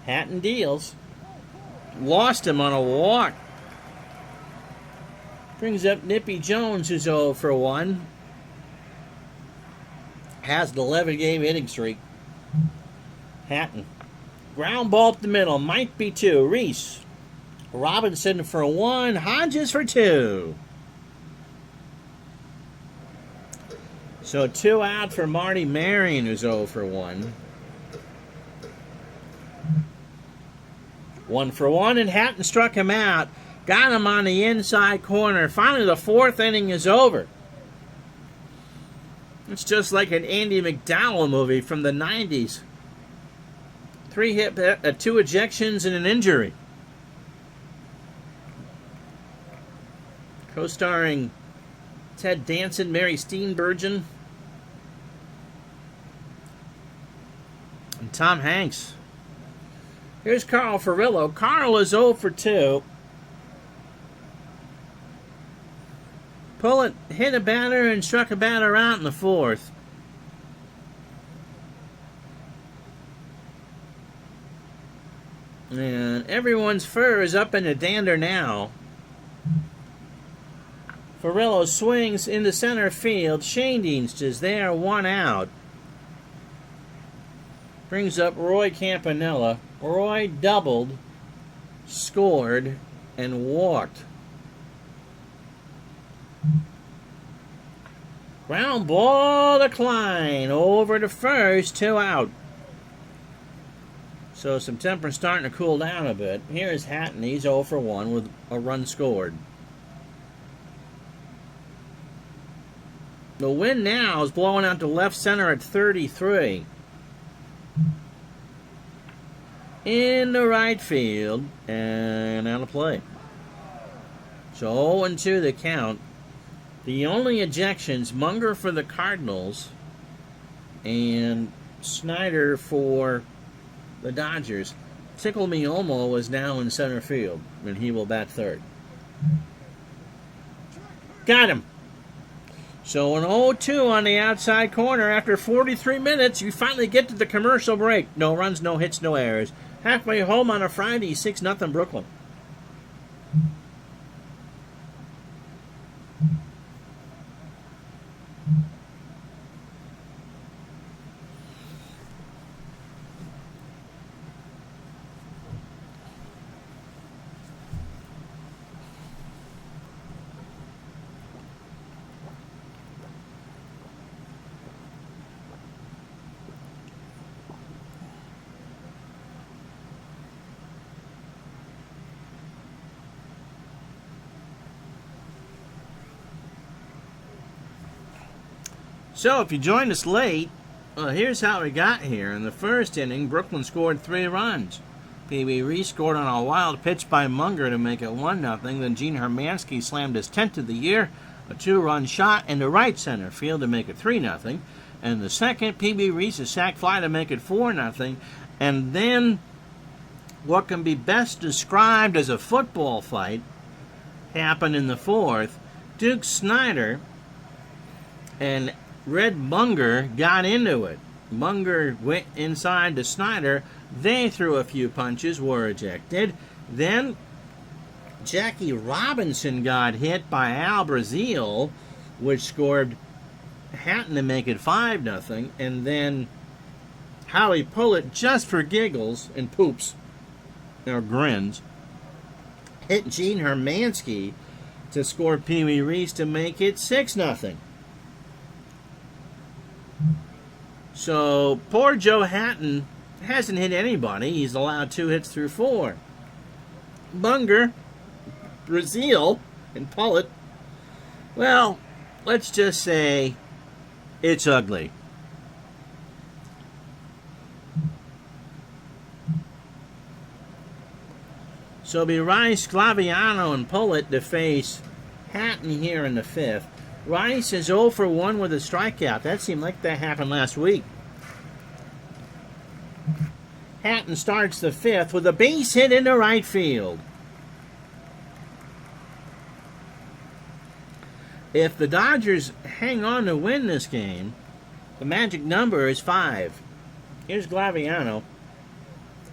Hatton deals. Lost him on a walk. Brings up Nippy Jones, who's 0 for 1. Has an 11-game hitting streak. Hatton. Ground ball up the middle. Might be 2. Reese. Robinson for 1. Hodges for 2. So 2 out for Marty Marion, who's 0 for 1. 1 for 1, and Hatton struck him out. Got him on the inside corner. Finally, the 4th inning is over. It's just like an Andy McDowell movie from the 90s. 3 hit, 2 ejections, and an injury. Co-starring Ted Danson, Mary Steenburgen, and Tom Hanks. Here's Carl Furillo. Carl is 0 for 2. Pullet hit a batter and struck a batter out in the 4th. And everyone's fur is up in the dander now. Furillo swings into center field. Schoendienst is there, 1 out. Brings up Roy Campanella. Roy doubled, scored, and walked. Ground ball to Klein. Over to first, 2 out. So some temper starting to cool down a bit. Here's Hatton. He's 0 for 1 with a run scored. The wind now is blowing out to left center at 33. Into right field and out of play. So 0-2 the count. The only ejections, Munger for the Cardinals and Snyder for the Dodgers. Tickle Me Elmo is now in center field, and he will bat third. Got him. So an 0-2 on the outside corner. After 43 minutes, you finally get to the commercial break. No runs, no hits, no errors. Halfway home on a Friday, 6-0 Brooklyn. So, if you joined us late, well, here's how we got here. In the first inning, Brooklyn scored 3 runs. Pee Wee Reese scored on a wild pitch by Munger to make it 1-0. Then Gene Hermansky slammed his 10th of the year, a 2-run shot into right center field to make it 3-0. And the second, Pee Wee Reese a sac fly to make it 4-0. And then what can be best described as a football fight happened in the 4th. Duke Snyder and Red Munger got into it. Munger went inside to Snyder. They threw a few punches, were ejected. Then Jackie Robinson got hit by Al Brazil, which scored Hatton to make it 5-0. And then Howie Pullet, just for giggles and poops, or grins, hit Gene Hermansky to score Pee Wee Reese to make it 6-0. So, poor Joe Hatton hasn't hit anybody. He's allowed 2 hits through 4. Munger, Brazil, and Pullet, well, let's just say it's ugly. So it'll be Rice, Glaviano, and Pullet to face Hatton here in the 5th. Rice is 0 for 1 with a strikeout. That seemed like that happened last week. Hatton starts the 5th with a base hit into right field. If the Dodgers hang on to win this game, the magic number is 5. Here's Glaviano.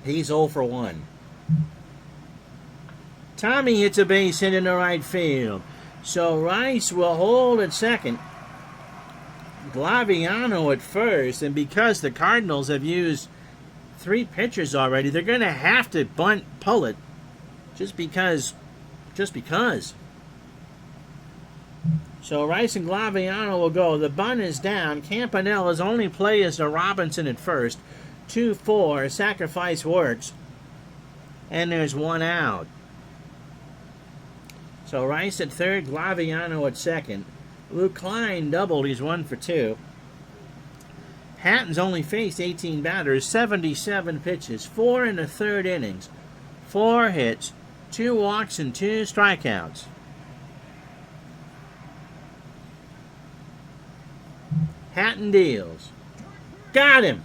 He's 0 for 1. Tommy hits a base hit into right field. So Rice will hold at second. Glaviano at first. And because the Cardinals have used 3 pitchers already, they're going to have to pull it. Just because. So Rice and Glaviano will go. The bunt is down. Campanella's only play is to Robinson at first. 2-4. Sacrifice works. And there's 1 out. So Rice at third, Glaviano at second. Luke Klein doubled. He's 1 for 2. Hatton's only faced 18 batters, 77 pitches, 4 in the third innings, 4 hits, 2 walks, and 2 strikeouts. Hatton deals. Got him.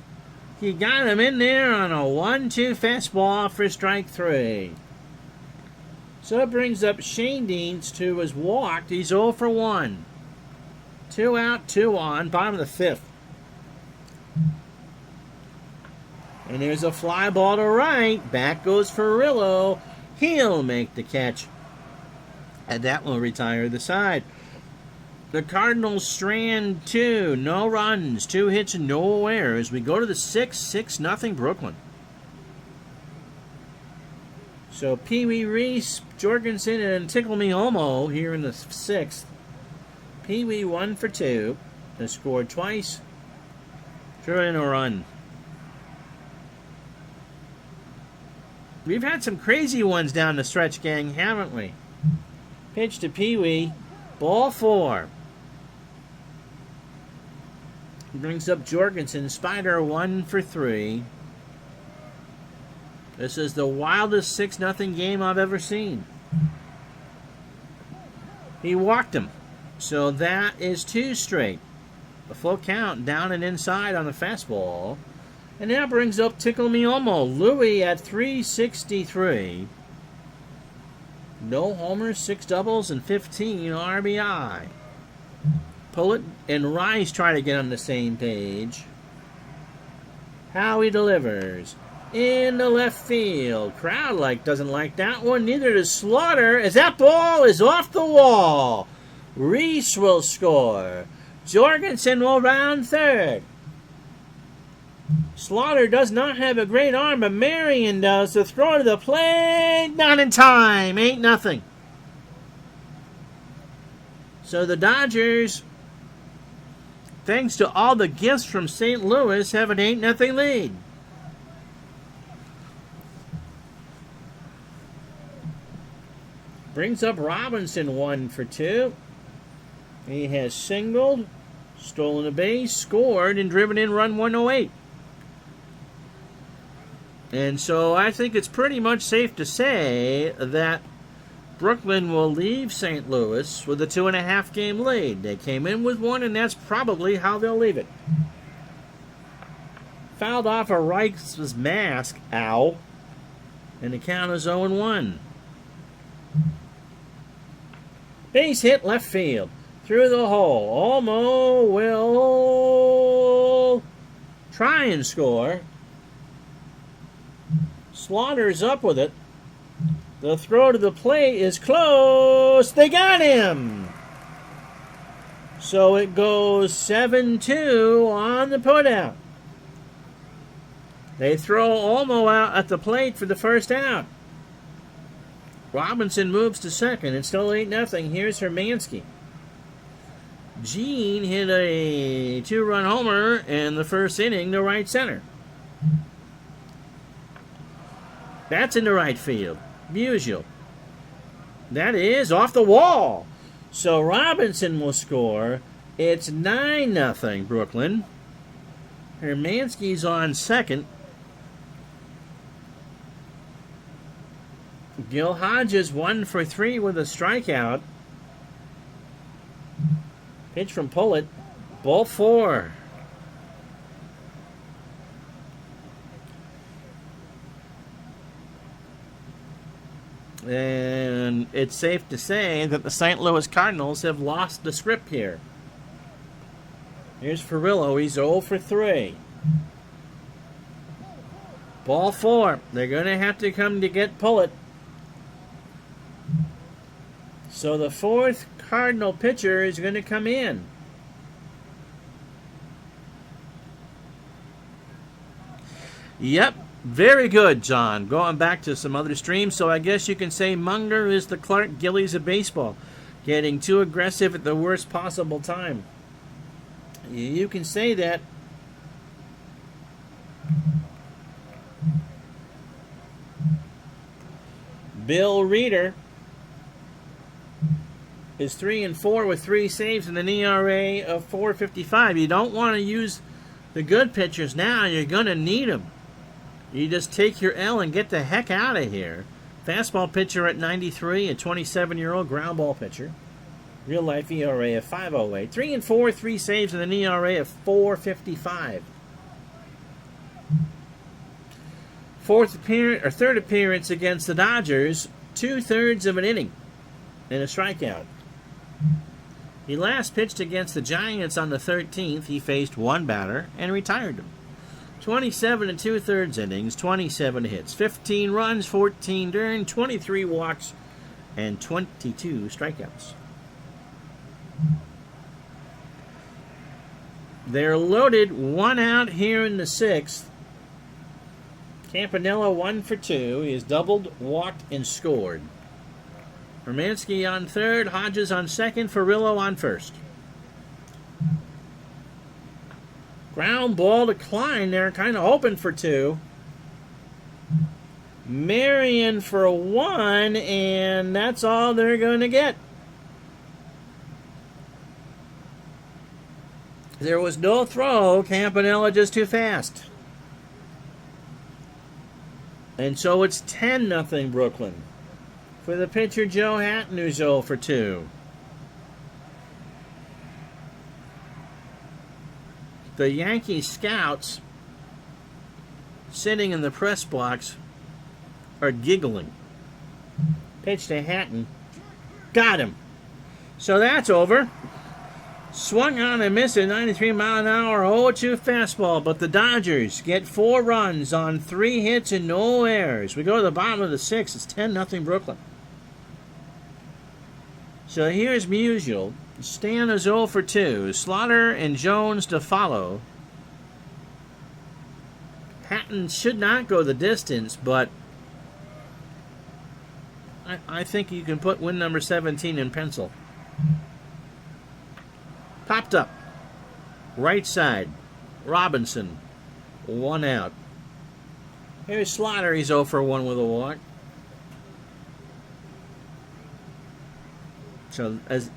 He got him in there on a 1-2 fastball for strike 3. So it brings up Shane Deans, who was walked. He's 0 for 1. 2 out, 2 on, bottom of the 5th. And there's a fly ball to right. Back goes Ferrillo. He'll make the catch. And that will retire the side. The Cardinals strand 2. No runs, 2 hits, and no errors. We go to the 6-0 Brooklyn. So Pee Wee Reese, Jorgensen, and Tickle Me Elmo here in the 6th. Pee Wee 1 for 2. Has scored twice. Threw in a run. We've had some crazy ones down the stretch, gang, haven't we? Pitch to Pee Wee. Ball 4. Brings up Jorgensen. Spider 1 for 3. This is the wildest 6-0 game I've ever seen. He walked him. So that is 2 straight. A full count down and inside on the fastball. And that brings up Tickle Me Elmo. Louie at 363. No homers, 6 doubles, and 15 RBI. Pullet and Rice try to get on the same page. Howie delivers. In the left field. Crowd doesn't like that one. Neither does Slaughter, as that ball is off the wall. Reese will score. Jorgensen will round third. Slaughter does not have a great arm, but Marion does. The throw to the plate, not in time. 8-0. So the Dodgers, thanks to all the gifts from St. Louis, have an 8-0 lead. Brings up Robinson 1 for 2. He has singled, stolen a base, scored, and driven in run 108. And so I think it's pretty much safe to say that Brooklyn will leave St. Louis with a 2.5 game lead. They came in with 1, and that's probably how they'll leave it. Fouled off a Rice's mask, ow. And the count is 0-1. Base hit left field. Through the hole. Olmo will try and score. Slaughter's up with it. The throw to the plate is close. They got him. So it goes 7-2 on the putout. They throw Olmo out at the plate for the first out. Robinson moves to second. It's still 8-0. Here's Hermansky. Gene hit a 2-run homer in the first inning to right center. That's in the right field. Musial. That is off the wall. So Robinson will score. It's 9-0 Brooklyn. Hermansky's on second. Gil Hodges 1 for 3 with a strikeout. Pitch from Pullet. Ball 4. And it's safe to say that the St. Louis Cardinals have lost the script here. Here's Ferrillo. He's 0 for 3. Ball 4. They're going to have to come to pull it. So the fourth Cardinal pitcher is going to come in. Yep, very good, John. Going back to some other streams, so I guess you can say Munger is the Clark Gillies of baseball. Getting too aggressive at the worst possible time. You can say that. Bill Reeder is 3-4 with 3 saves and an ERA of 4.55. You don't want to use the good pitchers now. You're going to need them. You just take your L and get the heck out of here. Fastball pitcher at 93, a 27-year-old ground ball pitcher. Real life ERA of 5.08. 3-4, 3 saves and an ERA of 4.55. Third appearance against the Dodgers, 2/3 of an inning and a strikeout. He last pitched against the Giants on the 13th. He faced one batter and retired him. 27 2/3 innings, 27 hits, 15 runs, 14 earned, 23 walks, and 22 strikeouts. They're loaded, 1 out here in the 6th. Campanella 1 for 2. He has doubled, walked, and scored. Hermansky on third, Hodges on second, Furillo on first. Ground ball to Klein there, kind of hoping for 2. Marion for 1, and that's all they're going to get. There was no throw. Campanella just too fast. And so it's 10-0 Brooklyn. For the pitcher, Joe Hatton, who's 0 for 2. The Yankee scouts sitting in the press box are giggling. Pitch to Hatton. Got him. So that's over. Swung on and missed a 93-mile-an-hour 0-2 fastball, but the Dodgers get 4 runs on 3 hits and no errors. We go to the bottom of the 6th. It's 10-0 Brooklyn. So here's Musial. Stan is 0 for 2. Slaughter and Jones to follow. Hatton should not go the distance, but I think you can put win number 17 in pencil. Popped up. Right side. Robinson. 1 out. Here's Slaughter. He's 0 for 1 with a walk. So, as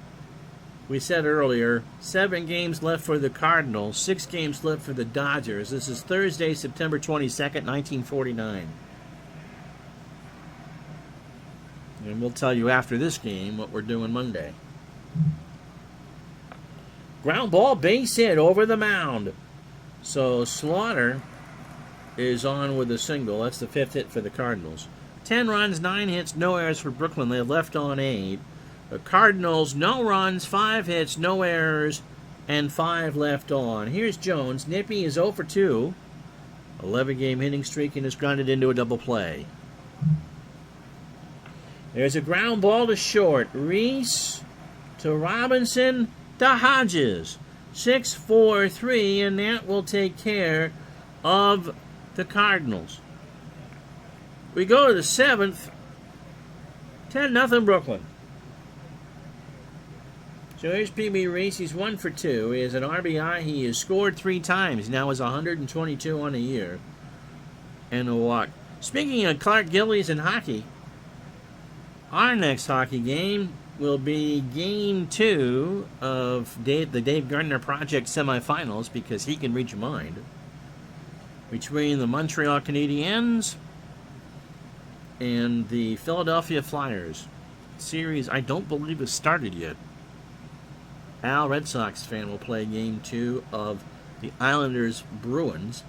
we said earlier, 7 games left for the Cardinals, 6 games left for the Dodgers. This is Thursday, September 22nd, 1949. And we'll tell you after this game what we're doing Monday. Ground ball, base hit over the mound. So Slaughter is on with a single. That's the 5th hit for the Cardinals. 10 runs, 9 hits, no errors for Brooklyn. They left on 8. The Cardinals, no runs, 5 hits, no errors, and 5 left on. Here's Jones. Nippy is 0 for 2. 11-game hitting streak and is grounded into a double play. There's a ground ball to short. Reese to Robinson to Hodges. 6-4-3, and that will take care of the Cardinals. We go to the 7th. 10-0 Brooklyn. So here's P.B. Reese. He's 1 for 2. He has an RBI. He has scored 3 times. Now is 122 on a year. And a walk. Speaking of Clark Gillies and hockey, our next hockey game will be Game 2 of the Dave Gardner Project semifinals, because he can read your mind, between the Montreal Canadiens and the Philadelphia Flyers. Series I don't believe has started yet. Al, Red Sox fan, will play Game 2 of the Islanders-Bruins.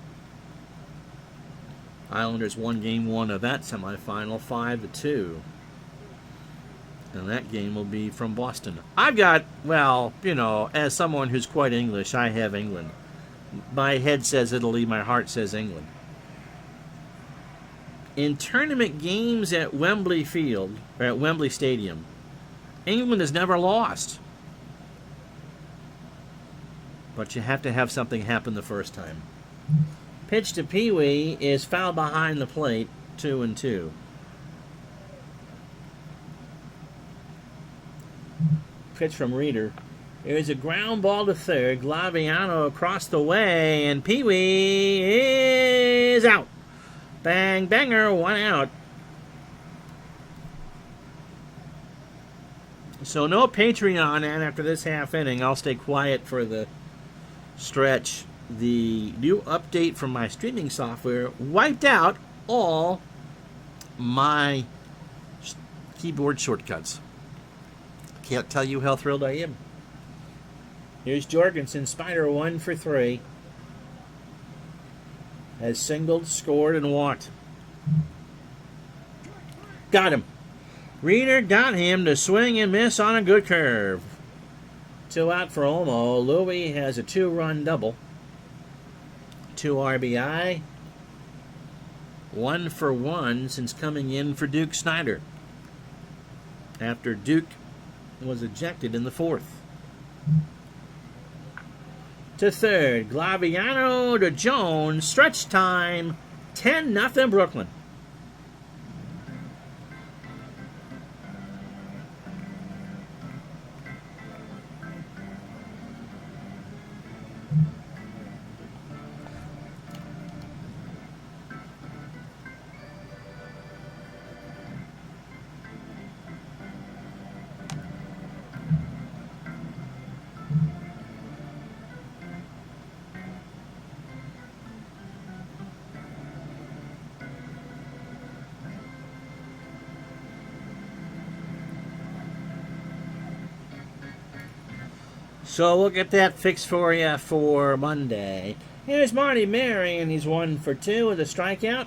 Islanders won Game 1 of that semifinal 5-2. And that game will be from Boston. I've got, well, you know, as someone who's quite English, I have England. My head says Italy, my heart says England. In tournament games at Wembley Field, or at Wembley Stadium, England has never lost. But you have to have something happen the first time. Pitch to Pee Wee is foul behind the plate, 2-2. Pitch from Reeder. There's a ground ball to third. Glaviano across the way, and Pee Wee is out. Bang, banger, 1 out. So no Patreon after this half inning. I'll stay quiet for the stretch. The new update from my streaming software wiped out all my keyboard shortcuts. Can't tell you how thrilled I am. Here's Jorgensen, Spider 1 for 3. Has singled, scored, and walked. Got him. Reeder got him to swing and miss on a good curve. 2 out for Olmo. Louis has a 2-run double. 2 RBI. 1 for 1 since coming in for Duke Snider, after Duke was ejected in the 4th. To third, Glaviano to Jones. Stretch time, 10-0 Brooklyn. So we'll get that fixed for you for Monday. Here's Marty Marion. He's 1 for 2 with a strikeout.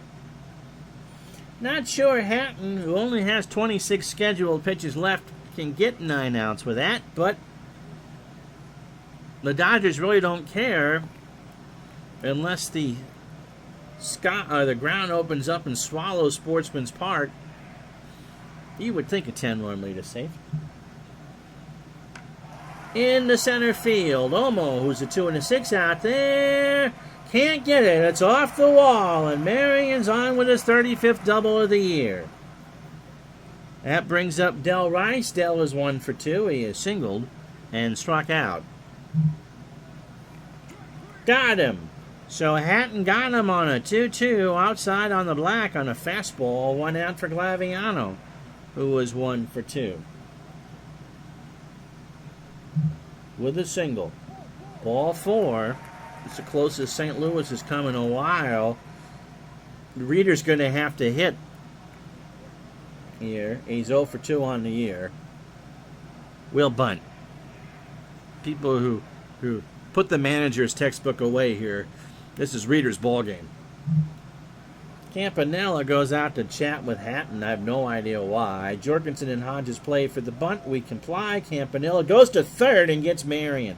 Not sure Hatton, who only has 26 scheduled pitches left, can get 9 outs with that, but the Dodgers really don't care unless the ground opens up and swallows Sportsman's Park. You would think a 10-run lead is safe. In the center field, Olmo, who's a 2 and a 6 out there, can't get it. It's off the wall, and Marion's on with his 35th double of the year. That brings up Del Rice. Del is 1 for 2. He is singled and struck out. Got him. So Hatton got him on a 2-2 outside on the black on a fastball. 1 out for Glaviano, who was 1 for 2. With a single. Ball 4. It's the closest St. Louis has come in a while. The Reeder's going to have to hit here. He's 0 for 2 on the year. We'll bunt. People who put the manager's textbook away here. This is Reeder's ball game. Campanella goes out to chat with Hatton. I have no idea why. Jorgensen and Hodges play for the bunt. We comply. Campanella goes to third and gets Marion.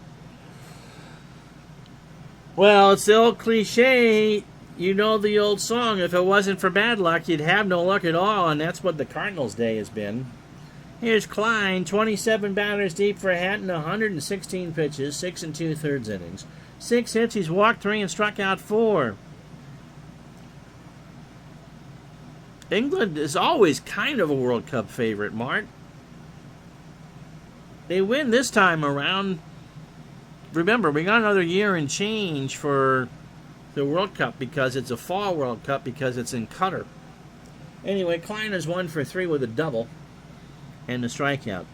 Well, it's the old cliche. You know the old song. If it wasn't for bad luck, you'd have no luck at all. And that's what the Cardinals' day has been. Here's Klein. 27 batters deep for Hatton. 116 pitches. 6 2/3 innings. 6 hits. He's walked 3 and struck out 4. England is always kind of a World Cup favorite, Mart. They win this time around. Remember, we got another year and change for the World Cup because it's a fall World Cup because it's in Qatar. Anyway, Klein is 1 for 3 with a double and a strikeout.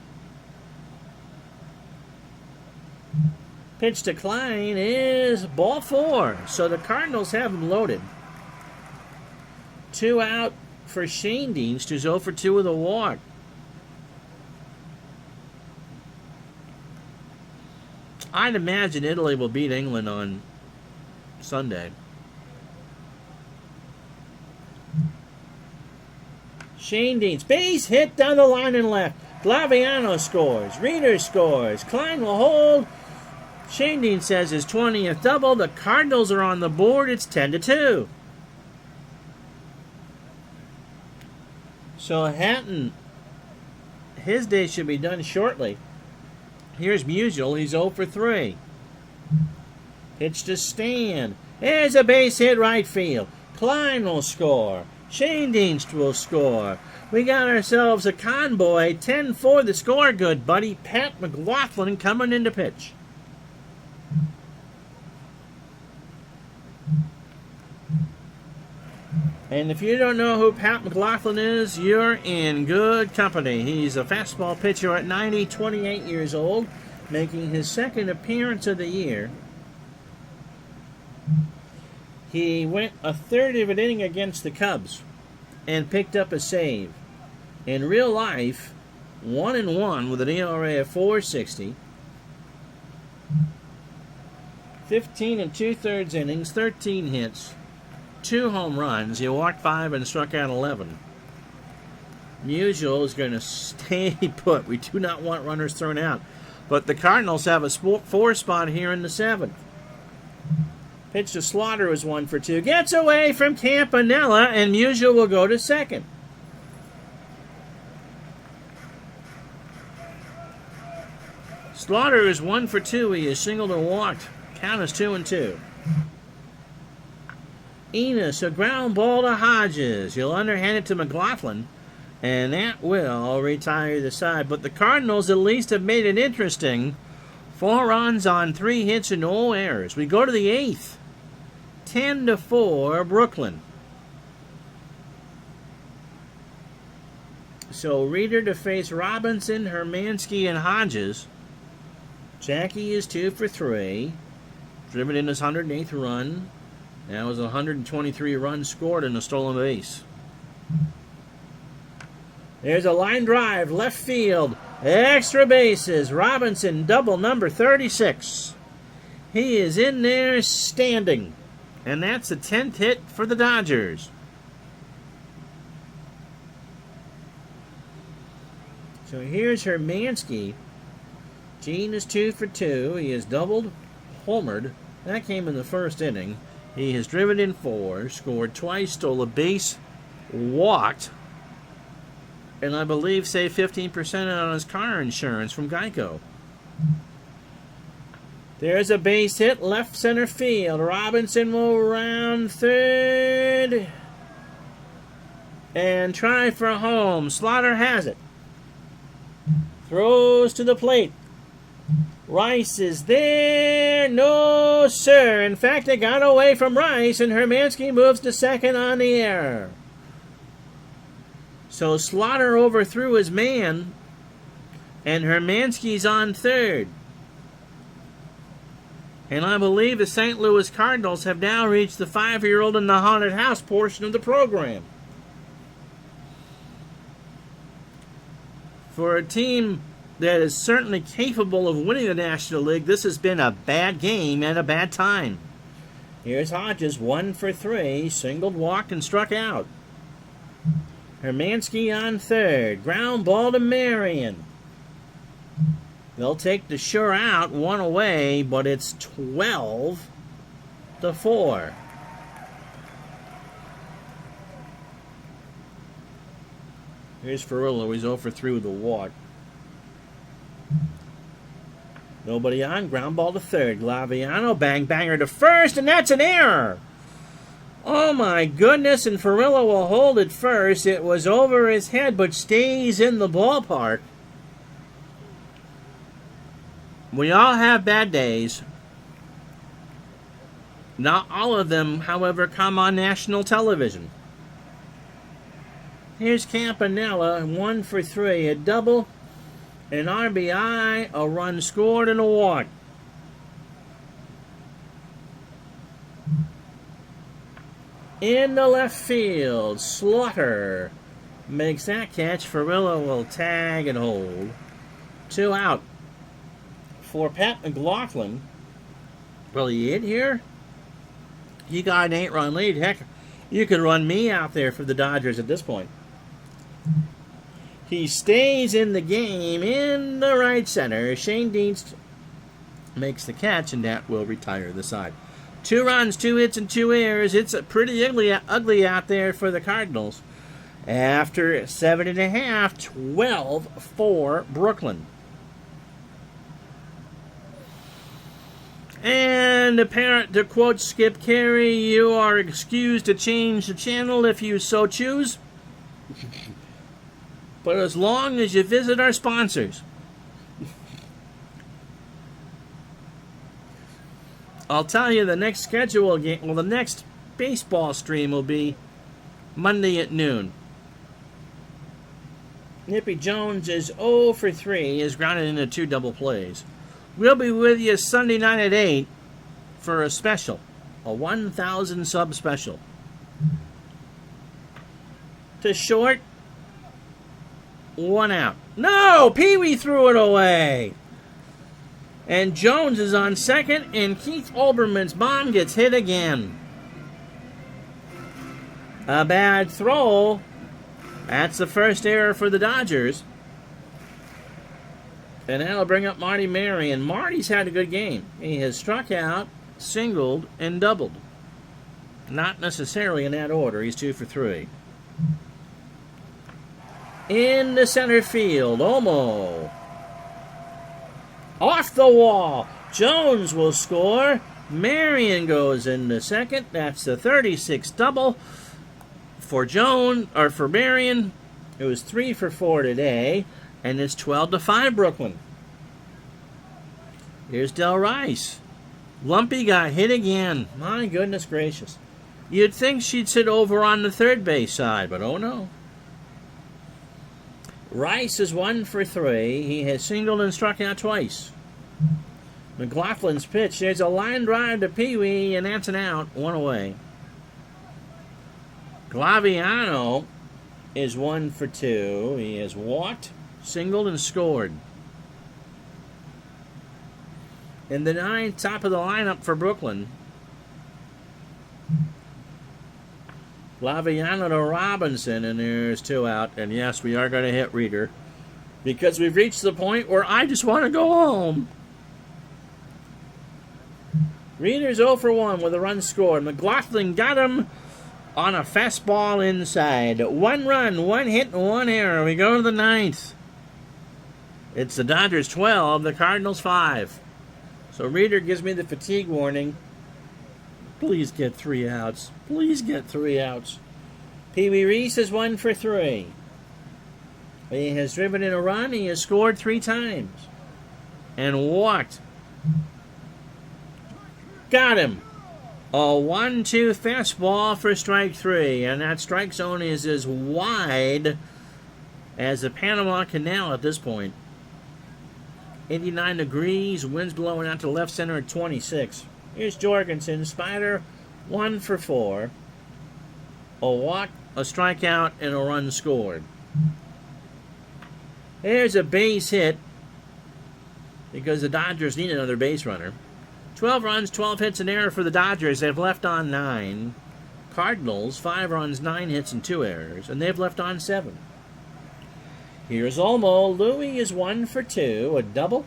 Pitch to Klein is ball 4. So the Cardinals have him loaded. 2 out for Shane Deans, who's 0 for 2 with a walk. I'd imagine Italy will beat England on Sunday. Shane Deans, base hit down the line and left. Glaviano scores. Reeder scores. Klein will hold. Shane Deans says his 20th double. The Cardinals are on the board. It's 10-2. So Hatton, his day should be done shortly. Here's Musial. He's 0 for 3. Pitch to Stan. There's a base hit right field. Klein will score. Shane Dienst will score. We got ourselves a convoy. 10-4 the score, good buddy. Pat McLaughlin coming in to pitch. And if you don't know who Pat McLaughlin is, you're in good company. He's a fastball pitcher at 90, 28 years old, making his second appearance of the year. He went a third of an inning against the Cubs and picked up a save. In real life, 1-1 with an ERA of 4.60. 15 2/3 innings, 13 hits, 2 home runs. He walked 5 and struck out 11. Musial is going to stay put. We do not want runners thrown out. But the Cardinals have a 4 spot here in the 7th. Pitch to Slaughter is 1 for 2. Gets away from Campanella, and Musial will go to second. Slaughter is 1 for 2. He is singled and walked. Count is 2-2. Enos, a ground ball to Hodges. He'll underhand it to McLaughlin, and that will retire the side. But the Cardinals at least have made it interesting. 4 runs on 3 hits and no errors. We go to the 8th. 10-4 Brooklyn. So Reeder to face Robinson, Hermansky, and Hodges. Jackie is 2 for 3. Driven in his 108th run. That was 123 runs scored in a stolen base. There's a line drive, left field. Extra bases. Robinson, double number 36. He is in there standing. And that's the 10th hit for the Dodgers. So here's Hermansky. Gene is 2 for 2. He has doubled, homered. That came in the first inning. He has driven in 4, scored twice, stole a base, walked, and I believe saved 15% on his car insurance from Geico. There's a base hit, left center field. Robinson will round third and try for home. Slaughter has it. Throws to the plate. Rice is there. No, sir. In fact, it got away from Rice, and Hermansky moves to second on the error. So Slaughter overthrew his man, and Hermansky's on third. And I believe the St. Louis Cardinals have now reached the 5-year-old in the haunted house portion of the program. For a team that is certainly capable of winning the National League, this has been a bad game and a bad time. Here's Hodges, 1 for 3, singled, walked, and struck out. Hermansky on third, ground ball to Marion. They'll take the sure out, 1 away, but it's 12-4. Here's Ferrillo, he's 0 for 3 with a walk. Nobody on, ground ball to third. Glaviano, bang, banger to first, and that's an error. Oh my goodness, and Ferrillo will hold it first. It was over his head, but stays in the ballpark. We all have bad days. Not all of them, however, come on national television. Here's Campanella, 1 for 3, a double, an RBI, a run scored, and a walk. In the left field, Slaughter makes that catch. Ferrillo will tag and hold. 2 out. For Pat McLaughlin, will he hit here? He got an 8-run lead. Heck, you could run me out there for the Dodgers at this point. He stays in the game in the right center. Shane Dienst makes the catch, and that will retire the side. 2 runs, 2 hits, and 2 errors. It's pretty ugly out there for the Cardinals. After 7.5, 12 for Brooklyn. And to quote Skip Carey, you are excused to change the channel if you so choose. But as long as you visit our sponsors. I'll tell you the next schedule game, well, the next baseball stream will be Monday at noon. Nippy Jones is 0 for 3, is grounded into 2 double plays. We'll be with you Sunday night at 8 for a special, a 1,000 sub special. To short, 1 out. No, Pee Wee threw it away. And Jones is on second, and Keith Olbermann's bomb gets hit again. A bad throw. That's the first error for the Dodgers. And that'll bring up Marty Mary, and Marty's had a good game. He has struck out, singled, and doubled. Not necessarily in that order. He's 2 for 3. In the center field, Omo. Off the wall. Jones will score. Marion goes into second. That's the 36th double for Jones, or for Marion. It was 3 for 4 today, and it's 12-5 Brooklyn. Here's Del Rice. Lumpy got hit again. My goodness gracious. You'd think she'd sit over on the third base side, but oh no. Rice is 1 for 3. He has singled and struck out twice. McLaughlin's pitch. There's a line drive to Pee Wee, and that's an out. 1 away. Glaviano is 1 for 2. He has walked, singled, and scored. In the 9th, top of the lineup for Brooklyn. Glaviano to Robinson, and there's 2 out. And yes, we are going to hit Reeder, because we've reached the point where I just want to go home. Reeder's 0 for 1 with a run scored. McLaughlin got him on a fastball inside. 1 run, 1 hit, and 1 error. We go to the 9th. It's the Dodgers 12, the Cardinals 5. So Reeder gives me the fatigue warning. Please get 3 outs. Please get 3 outs. Pee Wee Reese is 1 for 3. He has driven in a run. He has scored 3 times. And walked. Got him. A 1-2 fastball for strike 3. And that strike zone is as wide as the Panama Canal at this point. 89 degrees. Winds blowing out to left center at 26. Here's Jorgensen. Spider, 1 for 4. A walk, a strikeout, and a run scored. There's a base hit, because the Dodgers need another base runner. 12 runs, 12 hits, and error for the Dodgers. They've left on 9. Cardinals, 5 runs, 9 hits, and 2 errors, and they've left on 7. Here's Olmo. Louis is 1 for 2, a double,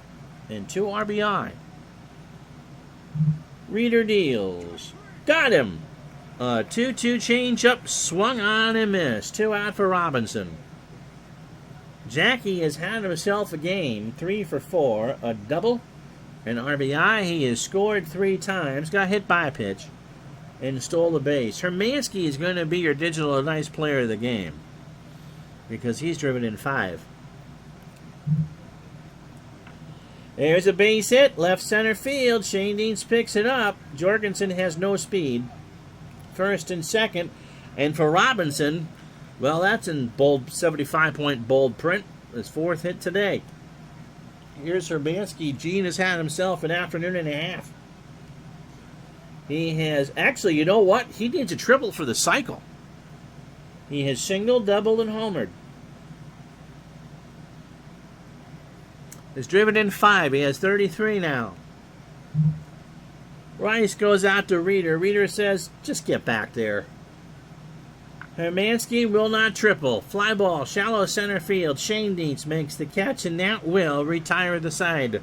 and 2 RBI. Reeder deals. Got him. A 2-2 changeup, swung on and missed. 2 out for Robinson. Jackie has had himself a game. 3 for 4, a double, an RBI. He has scored 3 times, got hit by a pitch, and stole the base. Hermansky is going to be your digital nice player of the game, because he's driven in 5. There's a base hit, left center field. Shane Deans picks it up. Jorgensen has no speed. First and second. And for Robinson, well, that's in bold 75-point bold print. His 4th hit today. Here's Hermansky. Gene has had himself an afternoon and a half. He has, actually, you know what? He needs a triple for the cycle. He has singled, doubled, and homered. Has driven in 5. He has 33 now. Rice goes out to Reeder. Reeder says, just get back there. Hermansky will not triple. Fly ball, shallow center field. Shane Deans makes the catch, and that will retire the side.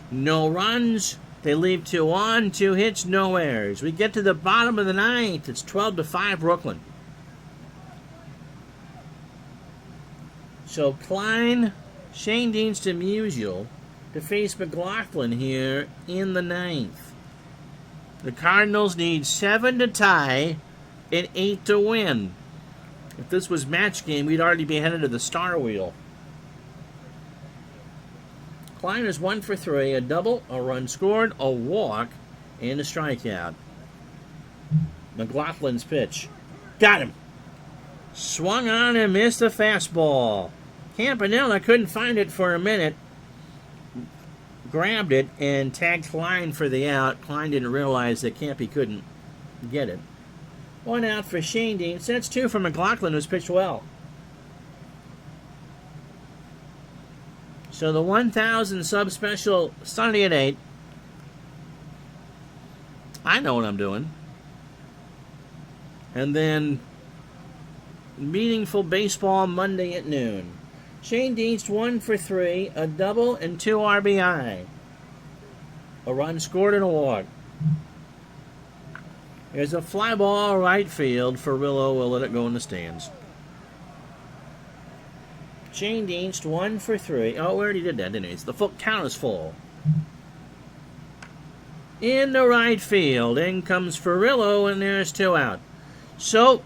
No runs. They leave 2 on, 2 hits, no errors. We get to the bottom of the 9th. It's 12-5 Brooklyn. So Klein, Shane Deans to Musial to face McLaughlin here in the 9th. The Cardinals need 7 to tie and 8 to win. If this was match game, we'd already be headed to the star wheel. Klein is 1 for 3, a double, a run scored, a walk, and a strikeout. McLaughlin's pitch. Got him. Swung on and missed a fastball. Campanella couldn't find it for a minute. Grabbed it and tagged Klein for the out. Klein didn't realize that Campy couldn't get it. 1 out for Shane Deans. That's 2 for McLaughlin, who's pitched well. So the 1,000 sub special Sunday at 8. I know what I'm doing. And then meaningful baseball Monday at noon. Shane Deans 1 for 3, a double and 2 RBI. A run scored and a walk. There's a fly ball right field. Ferrillo will let it go in the stands. Shane Deans 1 for 3. Oh, we already did that, didn't we? The full count is full. In the right field. In comes Ferrillo, and there's 2 out. So,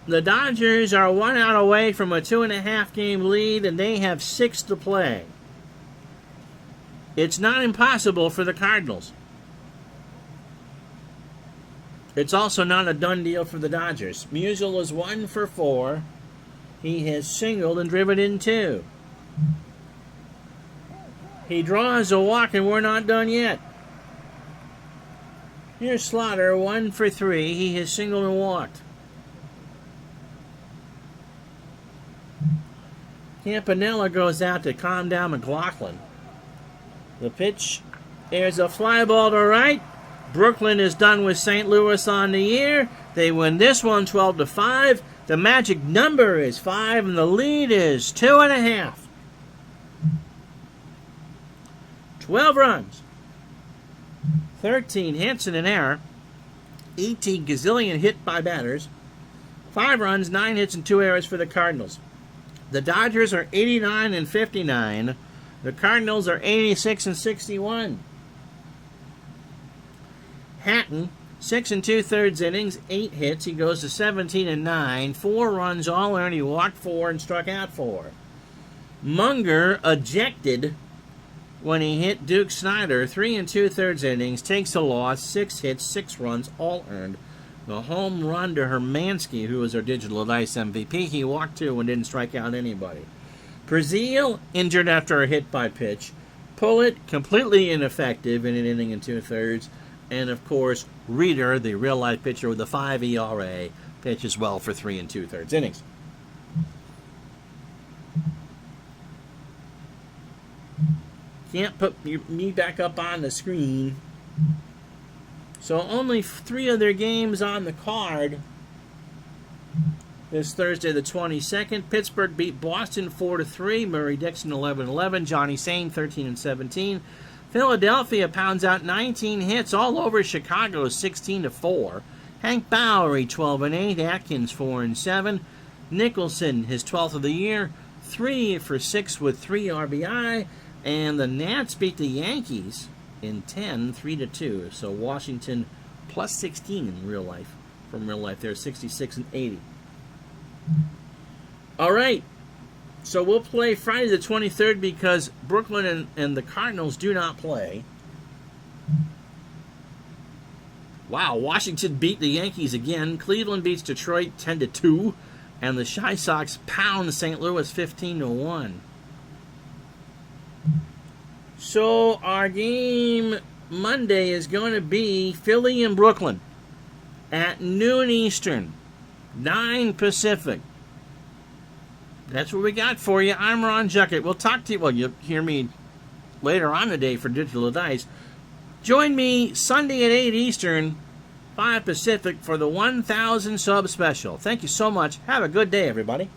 the Dodgers are 1 out away from a 2.5 game lead, and they have 6 to play. It's not impossible for the Cardinals. It's also not a done deal for the Dodgers. Musial is 1 for 4. He has singled and driven in 2. He draws a walk, and we're not done yet. Here's Slaughter, 1 for 3. He has singled and walked. Campanella goes out to calm down McLaughlin. The pitch, there's a fly ball to right. Brooklyn is done with St. Louis on the year. They win this one 12-5. The magic number is 5, and the lead is 2.5. 12 runs, 13 hits and an error, 18 gazillion hit by batters, 5 runs, 9 hits, and 2 errors for the Cardinals. The Dodgers are 89 and 59. The Cardinals are 86 and 61. Hatton, 6 2/3 innings, 8 hits. He goes to 17 and 9. 4 runs all earned. He walked 4 and struck out 4. Munger ejected when he hit Duke Snyder. 3 2/3 innings, takes a loss, 6 hits, 6 runs, all earned. The home run to Hermansky, who was our Digital Dice MVP. He walked 2 and didn't strike out anybody. Brazil injured after a hit by pitch. Pullett completely ineffective in an inning and 2/3. And of course, Reeder, the real-life pitcher with a 5 ERA, pitches well for 3 2/3 innings. Can't put me back up on the screen. So only 3 other games on the card. This Thursday the 22nd. Pittsburgh beat Boston 4-3. Murray Dixon 11-11. Johnny Sane 13-17. Philadelphia pounds out 19 hits all over Chicago 16-4. Hank Bowery 12-8. Atkins 4-7. Nicholson, his 12th of the year, 3 for 6 with 3 RBI. And the Nats beat the Yankees in 10, 3-2. So Washington plus 16 in real life. From real life, they're 66 and 80. All right. So we'll play Friday the 23rd because Brooklyn and the Cardinals do not play. Wow, Washington beat the Yankees again. Cleveland beats Detroit 10-2. And the Chi Sox pound St. Louis 15-1. So our game Monday is going to be Philly and Brooklyn at noon Eastern, 9 Pacific. That's what we got for you. I'm Ron Juckett. We'll talk to you. Well, you'll hear me later on today for Digital Dice. Join me Sunday at 8 Eastern, 5 Pacific for the 1,000 sub special. Thank you so much. Have a good day, everybody.